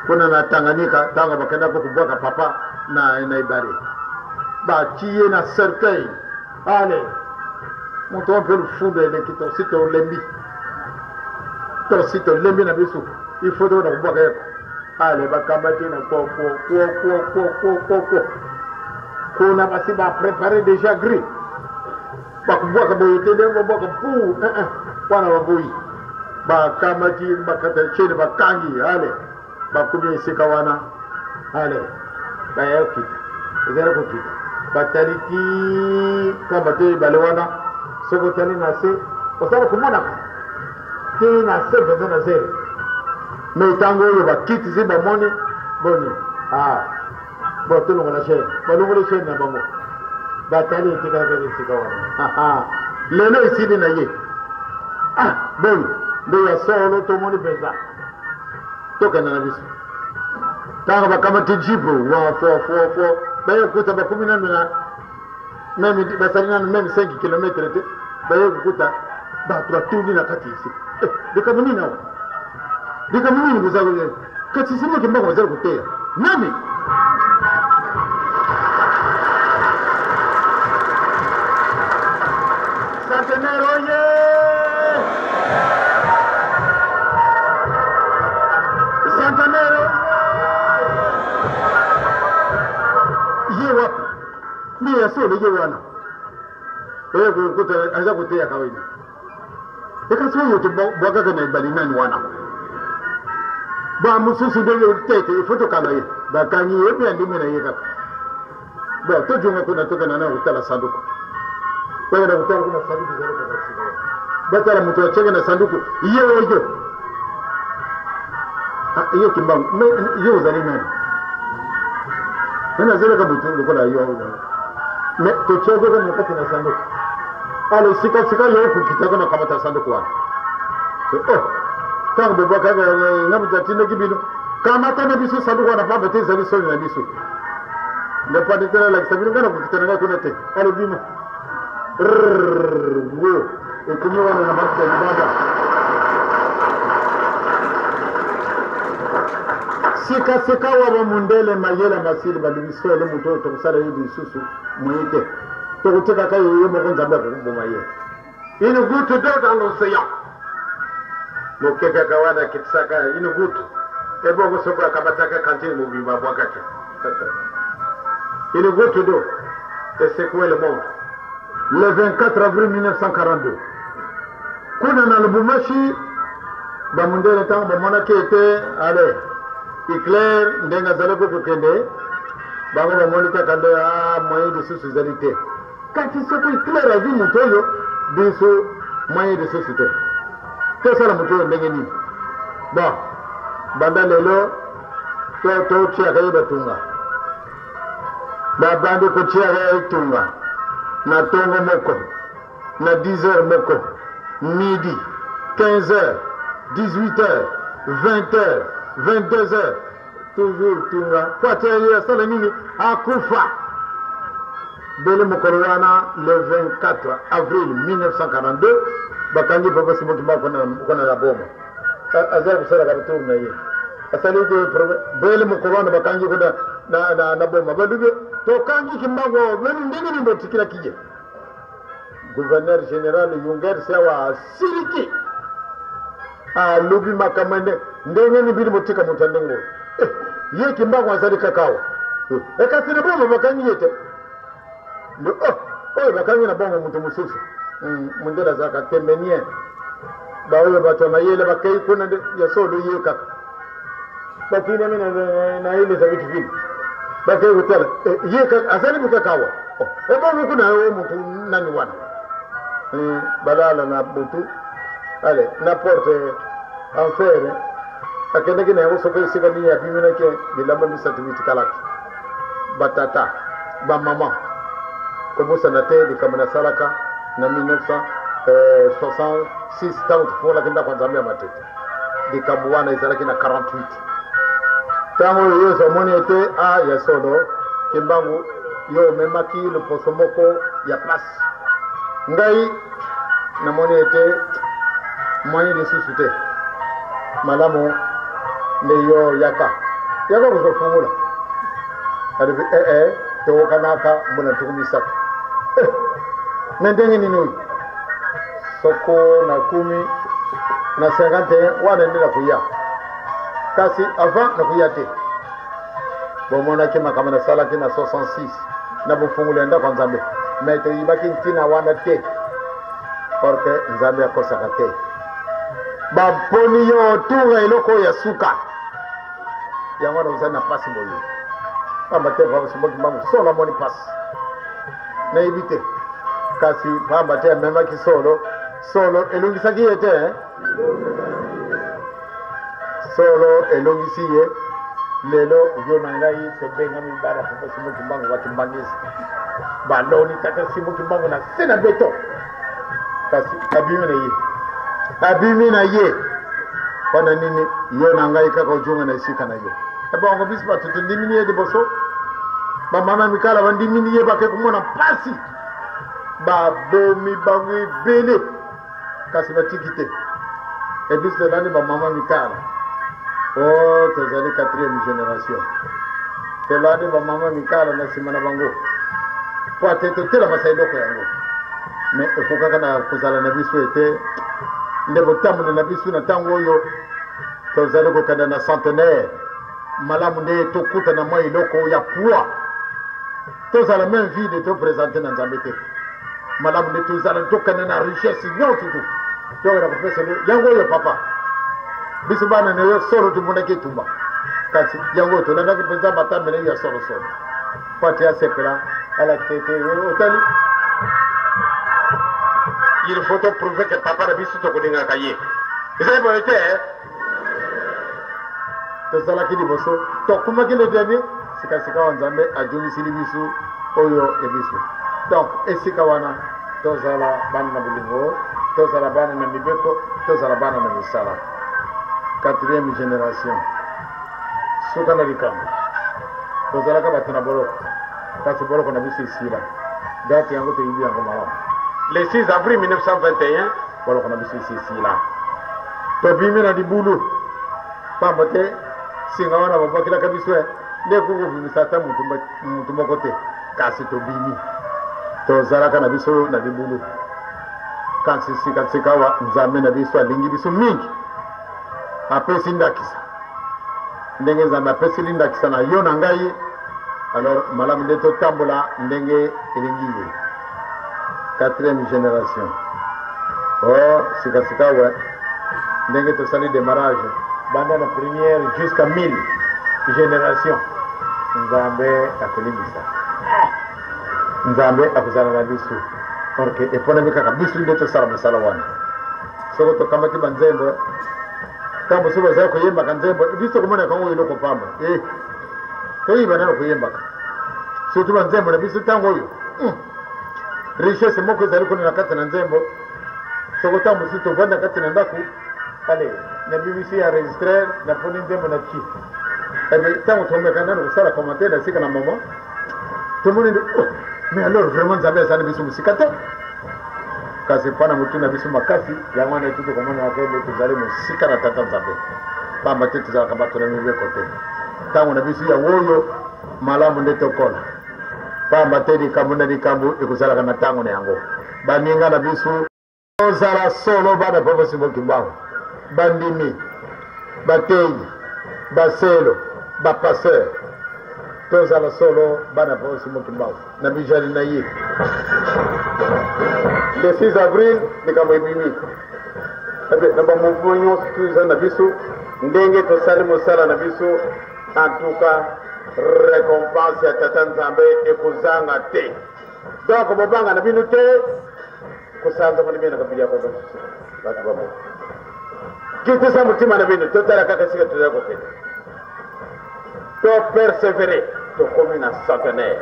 kuna na Tanganyika ntango bakendaka kobwaka papa na ebale batie na cercueil ale moto mpe lufundo eleki tosi tolembi na biso il faut tokona kobwaka yeko ale bakambaki na koko kuna basi baprépare déjà gris bakobwaka boye te ndenge babwaka pu wana baboyi bakamaki bakata chene bakangi ale bakomi esika wana ale baya okita ezala kokita bataliki kamba te ebale wana soki otali na se osala komonaka te na se mpenza na zero me ntango oyo bakitisi bamoni boni bon tolongola chaine balongoli chaine na bango batali etikala kaka esika wana lelo esili na ye boni nde ya solo tomoni mpenza tokenda na biso ntango bakamati jibu fo baye kokuta bakomi nano na meme basali nano meme 5 kilometre te baye kokuta bato batundi na kati esika likambo nini awa likambo nini bozali kati simoki mbongo bazali koteya nani centenaire oye centenaire ye wapi ndiye yasole ye wana oye kukuta aza kuteya kawaida ekasi oyo tobwakaka na ebali nani wana ba mosusu ndenge tete ifo tokanga ye bakangi ye mpe andimi na ye kaka bon tojonga kuna tokenda na kotala sanduku oyenda kotala kuna sanduku ezalekakasika batala moto acenge na sanduku ye oyo yo kimbangu yo ozali nani nani azalaka moto lokola yo me totyakaka na kati na sanduku ale sikasika yo okokitaka na kamata sanduku wana ntango bobwakaka nga moto atindaki bino kamata na biso sanduku wana pamba te ezali soni na biso ndepande te nalakisa bino nga na kokitananga kuna te ale bima ngo ekomi wana na makita libanda sikasika wa bamundele mayele masili balubiso ele moto oyo tokosala ye lisusu moyi te tokotikaka ye moko nzambe akokoboma ye une goutte d'eau dans l'océan mokekaka wana akitisaka une goutte ebongo soko akamataka kantine mobimba abwakaki une goutte d'eau et secouer le monde le 24 avril 1942 kuna na Lubumbashi bamundele ntango bamonaki ete ale Hitler ndenge azalaki kokende bango bamoni kaka nde moyen lisusu ezali te kati soko Hitler azi moto oyo biso moyen lisusu te tosala moto oyo ndenge nini bon banda lelo totiaka ye batunga babandi kotiaka ye tunga na tongo moko na 10 heures moko midi 15 heures 18 heures 20 heures 22 heures toujours tunga kwateli asala nini akufa bele mokolo wana le 24 avril 1942 bakangi papa Simon Kimbangu kona na boma azali kusala kabitour na ye asali ke bele mokolo wana bakangi kona na boma baduge tokangi Kimbangu bele ndenge ni botikila kije gouverneur général Yunger sawa siriki lubi makamande ndenge ni bili motika mutandengo ye Kimbangu azali kakao ekasina boma bakangi yete oyo bakangi na bongo mutu mususu mundela zaka temenien baoyo bato mayele bakai kuna ya solo ye kaka bakine mina na ile za vitu vile bakai kutala ye kaka azali mukakawa bongo kuna yo mutu nani wana balala na butu ale na porte enfer akende kina yo soko isika ni ya bimina ke bilamba misatu kalaki batata ba mama komusa na te di kamana salaka na 1966 tangu tufunga kenda kwa Zambia matete di kabuana izalaki na 48 tangu yo zamoni ete ya solo Kimbangu yo memaki le posomoko ya place ngai na moni ete moyen de susute malamu ne yo yaka kuzofungula alibi to kanaka mbona tukumisaka nendenge nini soko na 10 na 51 wana ndila kuya kasi avant na kuya te bomona ke makamana sala ke na 66 na bufungule nda kwa Nzambe mais to yibaki ntina wana te porque Nzambe akosaka te baponi yo tunga eloko ya suka yango na uzana pasi boyo pamba te papa Simon Kimbangu sola moni pasi na ibite kasi pamba te mema ki solo elongisaki ye te solo elongisi ye lelo yo na ngai sebenga mibara papa Simon Kimbangu wakimbangisi baloni tata Simon Kimbangu na sena beto kasi abimi na ye wana nini yo na ngai kaka ujunga na isika na yo ebongo bispa tutundimini ye diboso ba mama mikala bandimini ye bake kumona pasi ba bomi bangi bele kasi batikite ebisle nani ba mama mikala tozali 4e génération telani ba mama mikala na simana bango po te tela masaido ko yango mais efokaka na kozala na biso ete ndebo tamule na biso na tango yo tozali kokanda na centenaire malamu nde tokuta na mwa iloko ya poids tozala même vie de te présenter na Nzambe te malamu nde tozala tokanda na richesse nyonso tu to ra ko pese yango yo papa bisu bana ne yo solo tumunda kitumba kasi yango to nanga kipenza batambe ne yo solo pati ya sepela ala tete otali il faut te prouver que papa bisu to ko dinga kaye c'est bon été to sala kidi boso to kuma kile demi sika wanzambe ajuni sili bisu oyo ebisu donc esika wana to sala bana na bulingo to sala bana na mibeko to sala bana na misala quatrième génération suka na likamba to sala ka batuna boroko kasi boroko na bisu isila date yango to yibi yango malamu le 6 avril 1921 boroko na bisu isila to bimena di bulu pambote singa wana babakila kabiswe ne kuko bimisata mutu mokote kasi to bimi to zaraka na biso na dibulu kansi sikawa nzambe na biso alingi biso mingi apesi ndakisa ndenge nzambe apesi ndakisa na yo na ngai alors malamu nde totambola ndenge elingi ye quatrième génération sikawa ndenge tosali démarrage banda na première jusqu'à 1000 génération nzambe akulimisa nzambe akuzala na bisu porque epona kaka bisu nde tosala mosala wana soko tokamati banzembo ntango mosusu bazali koyembaka nzembo biso komona kango eloko pamba toyiba nano koyembaka surtout banzembo na biso ntango oyo richesse moko ezali kuna na kati na nzembo soko ntango mosusu tovanda kati na ndako ale na BBC enregistré na poni nzembo na chi ntango tomeka nano kosala commentaire na sika na mama tomoni nde mais alors vraiment nzambe azali biso mosika te kasi mpona motu na biso makasi yango wana etutu komona akende tozali mosika na tata nzambe pamba te tozalaka bato na mibeko te ntango na biso yango oyo malamu nde tokola pamba te likambo na likambo ekozalaka na ntango na yango baninga na biso tozala solo bana mpo bosimboki mbango bandimi bateyi baselo bapaseur tozala solo bana mpo bosimboki mbango na bijali na ye le 6 avril likambo ebimi na bamouvement nyonso tuza na biso ndenge tosali mosala na biso en tout cas récompense ya tata nzambe ekozanga te donc bobanga na bino te kosanza mona bino nakabili ko bato bamo kitisa mutima na bino totala kaka sika tozala kokende to persévérer tokomi na centenaire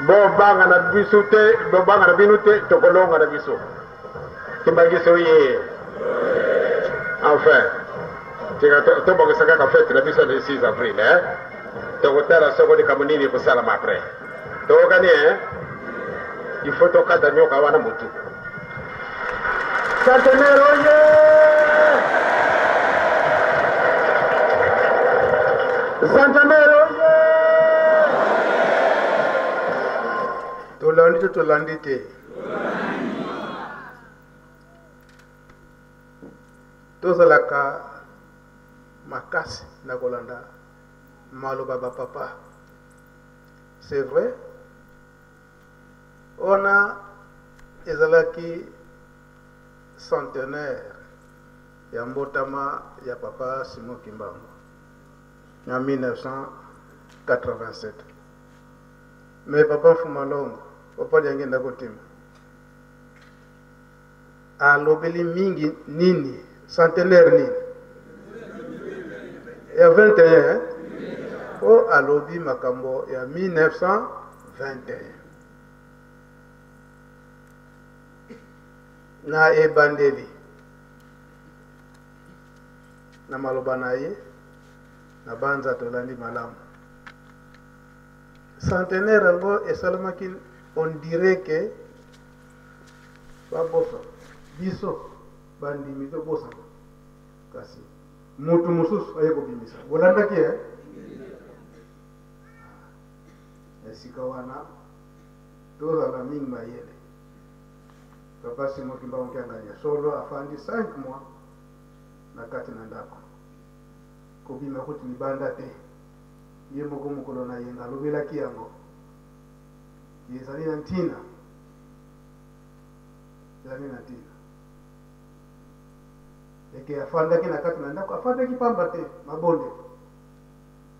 bobanga na biso te bobanga na bino te tokolonga na biso kimbangiso ye enfin tobongisa kaka fete na biso le 6 avril tokotala soko likambo nini ekosalama après tokokani il faut tokata nyoka wana motu centenaire oye centenaire oye tolandi te tolandi te tozalaka makasi na kolanda maloba bapapa c'est vrai ona ezalaki centenaire ya mbotama ya papa Simon Kimbangu en 1987 mais papa Fumalongo papa liangenda kotima alobeli mingi nini centenaire nini ya 21 o alobi makambo ya 1921 na ebandeli na maloba na ye na banza tolandi malamu centenaire yango esalamaki on dirait que babosa biso bandimi tobosana kasi mutu mosusu aye kobimisa bolandaki esika wana tozala mingi mayele papa Simon Kimbangu kianganya solo afandi 5 mois na kati na ndako kobima kuti libanda te ye moko mokolo na ye nalobelaki yango ezali na ntina ezali na ntina eke afandaki na kati na ndako afandaki pamba te mabonde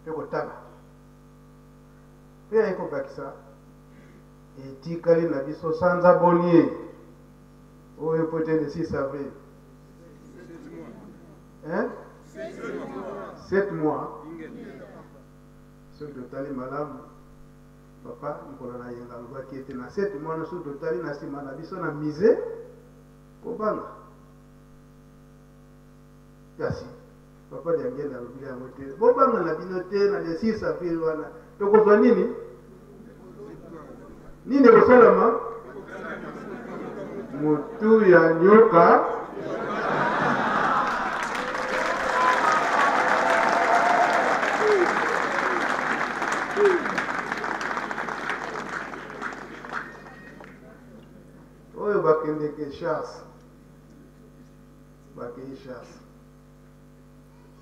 mpe kotala mpe ekobakisa etikali na biso sanza bolie oyo po ete le 6 avril 7 mois soki totali malamu papa nkolo na yenga alobaki ete na 7 mois na soki totali na nsima na biso na mise kobanga kasi papa liangenda alobili yango te bobanga na bino te na le 6 avril wana tokozwa nini nini ekosalama motu ya nyoka oyo bakendeke chasse bakei chasse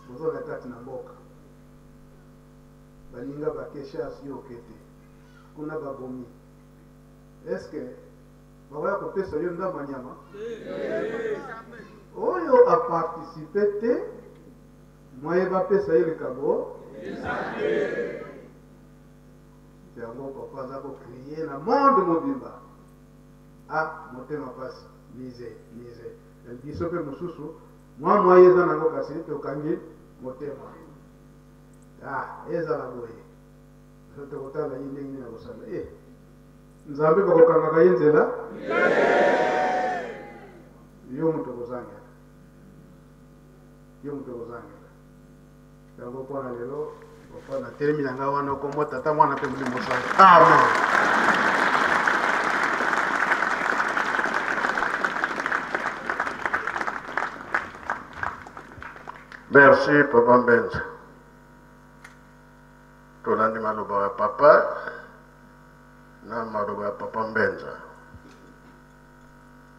bozo na kati na mboka balinga bake chasse yo kete kuna babomi eske bakoya kopesa yo ndambo nyama oyo aparticipe te mwaye bapesa ye likabo yango papa aza kokrie na monde mobimba motema pasi mise biso mpe mosusu mwa ye eza nango kasi tokangi motema ezala boye tokotala ye ndenge nini na kosala nzambe bakokangaka ye nzela yo moto kozangela yango mpona lelo papa natelemi na ngai wana okombo tata mwana mpe molimo sange amen. Merci, Papa Mbenza. Tolandi maloba ya papa na maloba ya Papa Mbenza.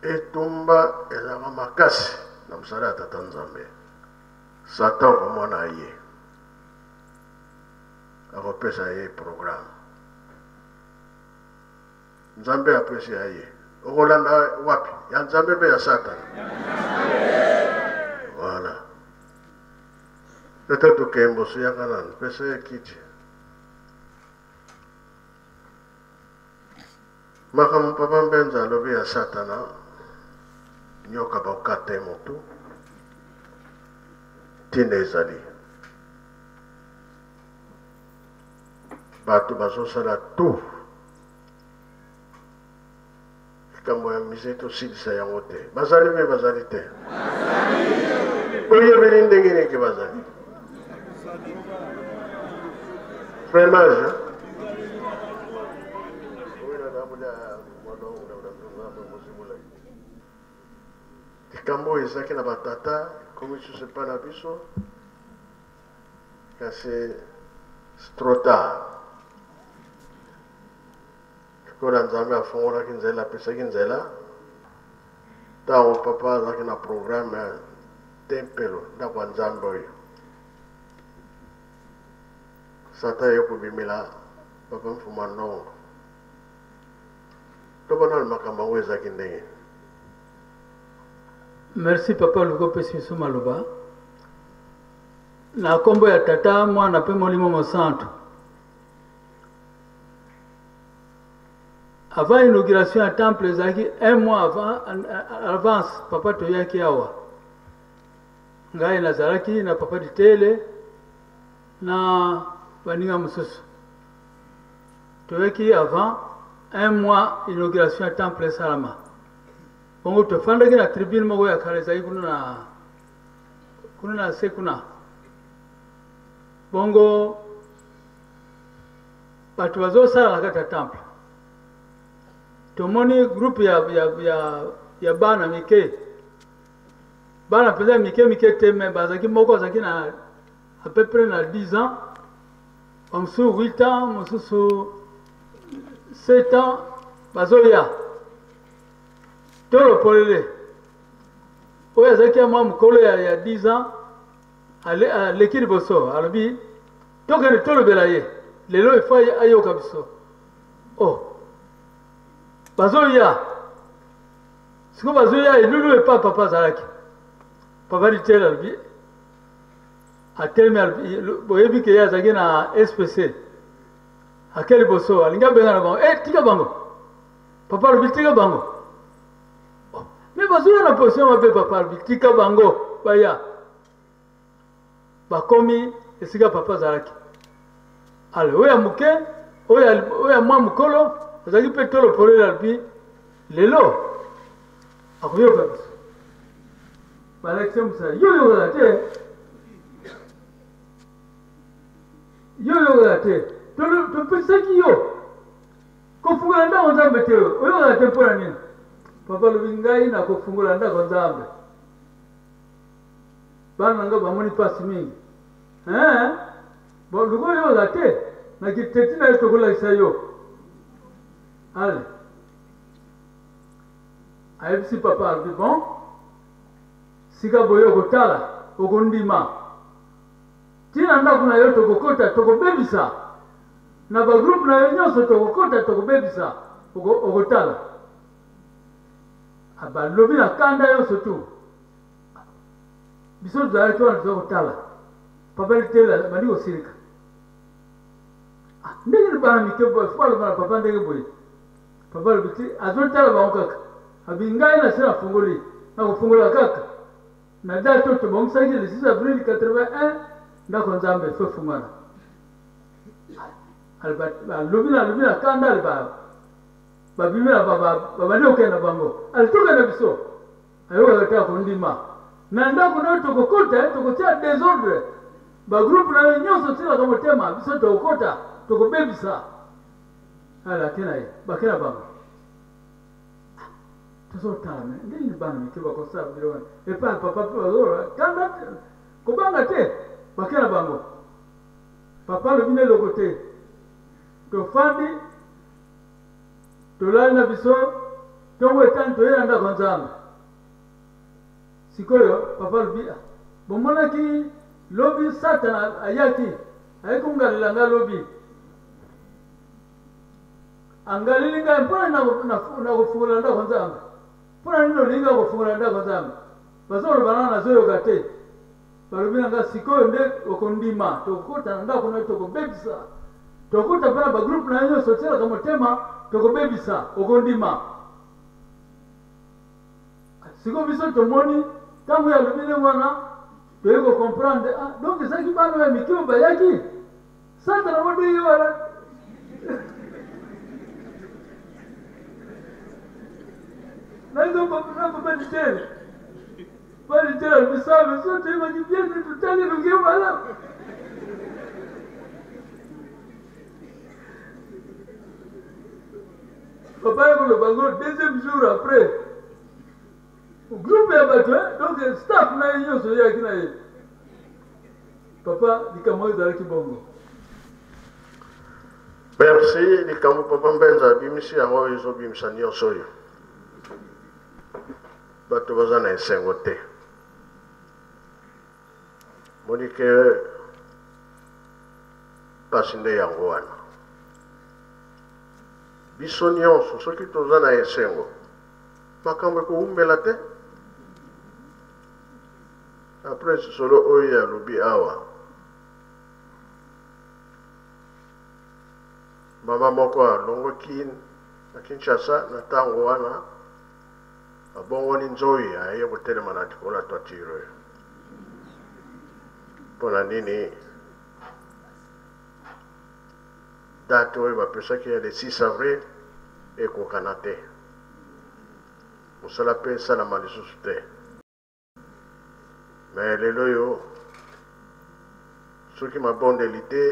Etumba ezanga makasi na mosala ya Tata Nzambe. Satan komona ye. Akopesa ye programme. Nzambe apesi ye. Okolanda wapi? Ya Nzambe mpe ya Satan. Voilà. Tata tukembo suya kanan, pesa ya kiti. Makamu Papa Mbenza lobi ya Satana, nyoka bakate motu, tine ezali. Batu bazosala tu. Kambo ya mizeto silisa yango te. Bazali me bazali te. Oye beli ndenge neke bazali. Fromage. Kambo ezaki na batata, comme je sais pas na biso. Kasi trop tard. Kola Nzambe afungolaki nzela apesaki nzela. Ntango papa azalaki na programme ya tempelo ndako ya Nzambe oyo. Satan ye kobimela papa mfuma ndongo. Tobona makambo yango ezalaki ndenge. Merci papa Lukopesi biso maloba. Na kombo ya tata mwana mpe molimo mosantu. Avant l'inauguration du temple, un mois avant, avance, papa toyaki awa. Ngai nazalaki na papa di tele na baninga mususu. Toyaki avant un mois l'inauguration du temple salama. Bongo tofandaki na tribune moko ya kale ezalaki kuna na sekuna. Bongo bato bazosala na kati ya temple. Tomoni groupe ya bana mike. Bana peza mike teme bazaki moko azaki na à peu près na 10 ans. Mosusu 8 ans, mosusu 7 ans bazoya. Tolo polele. Oya azaki mwa mukolo ya 10 ans aleki liboso alobi tokende tolobela ye. Lelo ifo ayoka biso. Oh. Bazoya. Siko bazoya elulu epa papa zalaki. papa di tela albi a telmi albi boyebi ke ya zagi na SPC akeli boso alinga benga na bango tika bango papa albi tika bango me bazula na position mabe papa albi tika bango baya bakomi esika papa zalaki ale oya muke oya mwa mukolo azaki pe tolo pole albi lelo akuyoka balekise musala yoyokola te yoyokola te topesaki yo kofungula ndako nzambe te oyokola te mpona nini papa lobi ngai na kofungula ndako nzambe bana nanga bamoni pasi mingi luko oyokola te na kiteti na ye tokolakisa yo ale ayebisi papa alobi bon sika boye okotala okondima tina ndako na yo tokokota tokobebisa na bagroupe na yo nyonso tokokota tokobebisa okotala balobi na kanda nyonso tu biso tozalaki wana toza kotala papa litela bandi kosilika ndenge ni bana mike boye fo aloba na papa ndenge boye papa lobi ti azotala bango kaka abi ngai na se nafungoli nakofungola kaka na date oyo tobongisaki le 6 avril 81 ndako nzambe fo efungwana alobi na kanda ale babimi na babandi okenda bango ale tokenda biso ayokaka te akondima na ndako nayo tokokota tokotia désordre bagroupe nayo nyonso tilaka motema biso tokokota tokobebisa ale akena ye bakena bango tozotala ndenge bana mike bakosala bilo wana epa papa mpe bazora kanda kobanga te bakena bango papa alobi na eloko te tofandi tolali na biso ntongo etani toyela ndako nzambe sikoyo papa alobi bomonaki lobi satana ayaki ayekongalela nga lobi angalili ngai mpona na kofungula ndako nzambe mpona nini olinga kofungula ndako nzambe bazoloba nanga nazoyoka te balobi na nga sikoyo nde okondima tokokota na ndako nayo tokobebisa tokokota mpona bagroupe na yo nyonso otielaka motema tokobebisa okondima sikoyo biso tomoni ntango ya lobi nde wana toyei kocomprendre donc ezalaki bana oyo ya mike oyo bayaki satana modeyi wana nazo papa ditele ditele alobisabe so toyebaki bien tutali lungi malamu papa yakoloba ngo deuxième jour après groupe ya bato donc staff na ye nyonso eyaki na ye papa likambo oyo ezalaki bongo merci likambo papa mbenza abimisi yango oyo ezobimisa nyonso oyo bato baza na esengo te moni ke pasi nde yango wana biso nyonso soki toza na esengo makambo ekowumbela te apres solo oyo alobi awa mama moko alongoki na Kinshasa na ntango wana abongoni nzoi aye kotelema na likolo ya toiture oyo mpona nini date oyo bapesaki ya le 6 avril ekokana te mosala mpe esalama lisusu te me lelo oyo soki mabondeli te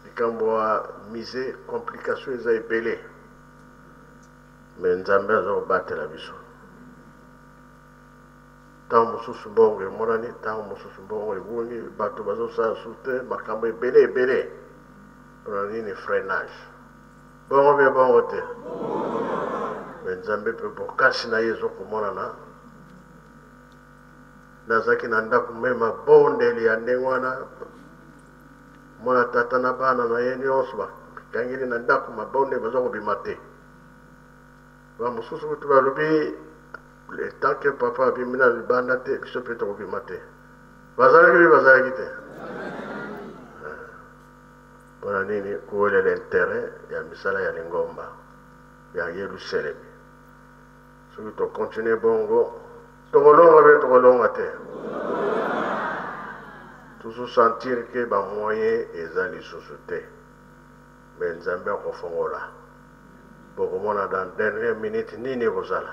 likambo ya mise complication eza ebele me nzambe aza kobatela biso ntango mosusu mbongo emonani ntango mosusu mbongo ebuni bato bazosala su te makambo ebele ebele mpona nini freinage bongo mpe bongo te me nzambe mpe bokasi na ye ezokomonana nazalaki na ndako me mabondeli ya ndenge wana mwana tata na bana na ye nyonso bakangeli na ndako mabondeli baza kobima te bamosusu kutu balobi tant que papa bimina libanda te biso pe tokobima te bazalaki te mpona nini kowelela intérêt ya misala ya lingomba ya yerusalemi soki tokontinue bongo tokolonga mpe tokolonga te tozosentir ke bamoyen eza lisusu te me nzambe akofongola bokomona dans dernière minute nini ekozala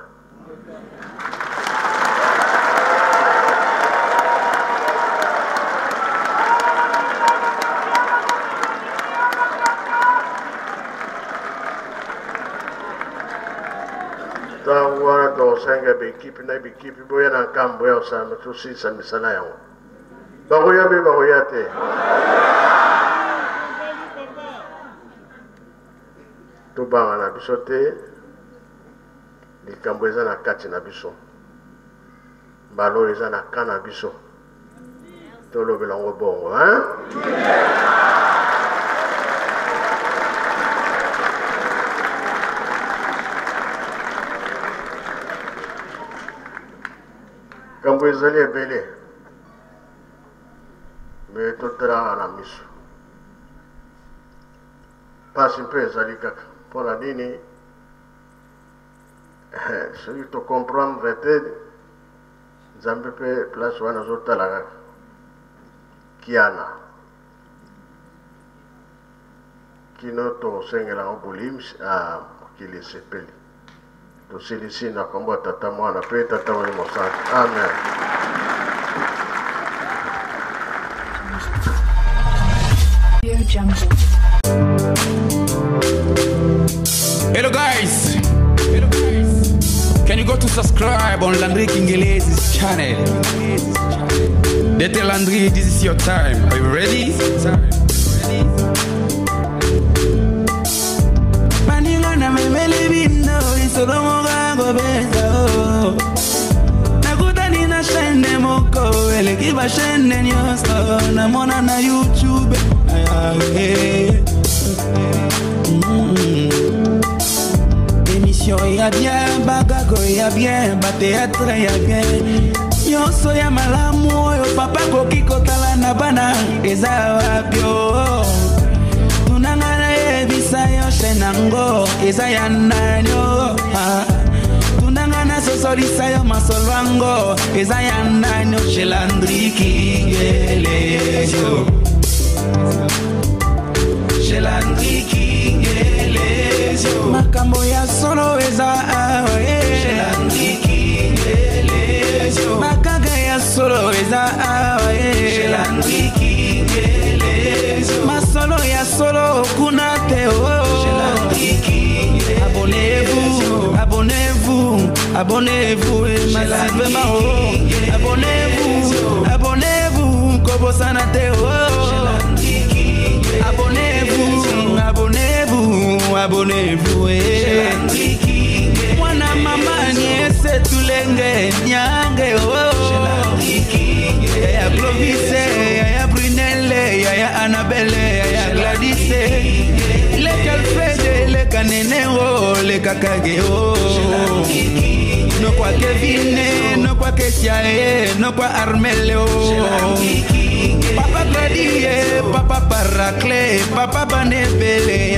ntango wana tokosenga bekipe na bekipe boya na nkambo ya osama tosilisa misala yango bakoya mpe bakoya te tobanga na biso te likambo eza na kati na biso mbala eza na ka na biso tolobela yango bongo kambo ezali ebele me totalaka na miso pasi mpe ezali kaka mpona nini soki tocomprendre te nzambe mpe place wana azotala kaka kiana kino tosengelango bolimsi mokili esepeli tosilisi na kombo ya tata mwana mpe tata molimo santu amen. Hello guys, can you go to subscribe on Landry Kingelezi's channel? Dete Landry, this is your time. Are you ready? Maningana memele bino isolomo gango beza nakutani na shende moko elekiba shende nyoso namona na YouTube émission ya bien bagago ya bien bateatre ya bien nyonso ya malamu oyo papa koki kotala na bana eza wapyo tunangana yebisa yo shenango eza ya nanyo tunangana sosolisa yo masolwango eza ya nanyo chez Landry Kingelezo chez Landry Kingelezo makambo ya solo eza awe chez Landry Kingelezo makaga ya solo eza awe chez Landry Kingelezo masolo ya solo kuna teo chez Landry Kingelezo abonnez-vous abonnez-vous abonnez-vous et massivement abonnez-vous abonnez-vous kobosana teo chez Landry Kingelezo abonnez-vous abonnez-vous abonnez-vous mwana mama niese tulenge nyange ya Clovis ya Brunelle ya Annabelle ya Gladys le Alfred le Kanene le Kakage no kwa Kevin no kwa Kesiae no kwa Armel papa Gladys papa Paracle papa Banebele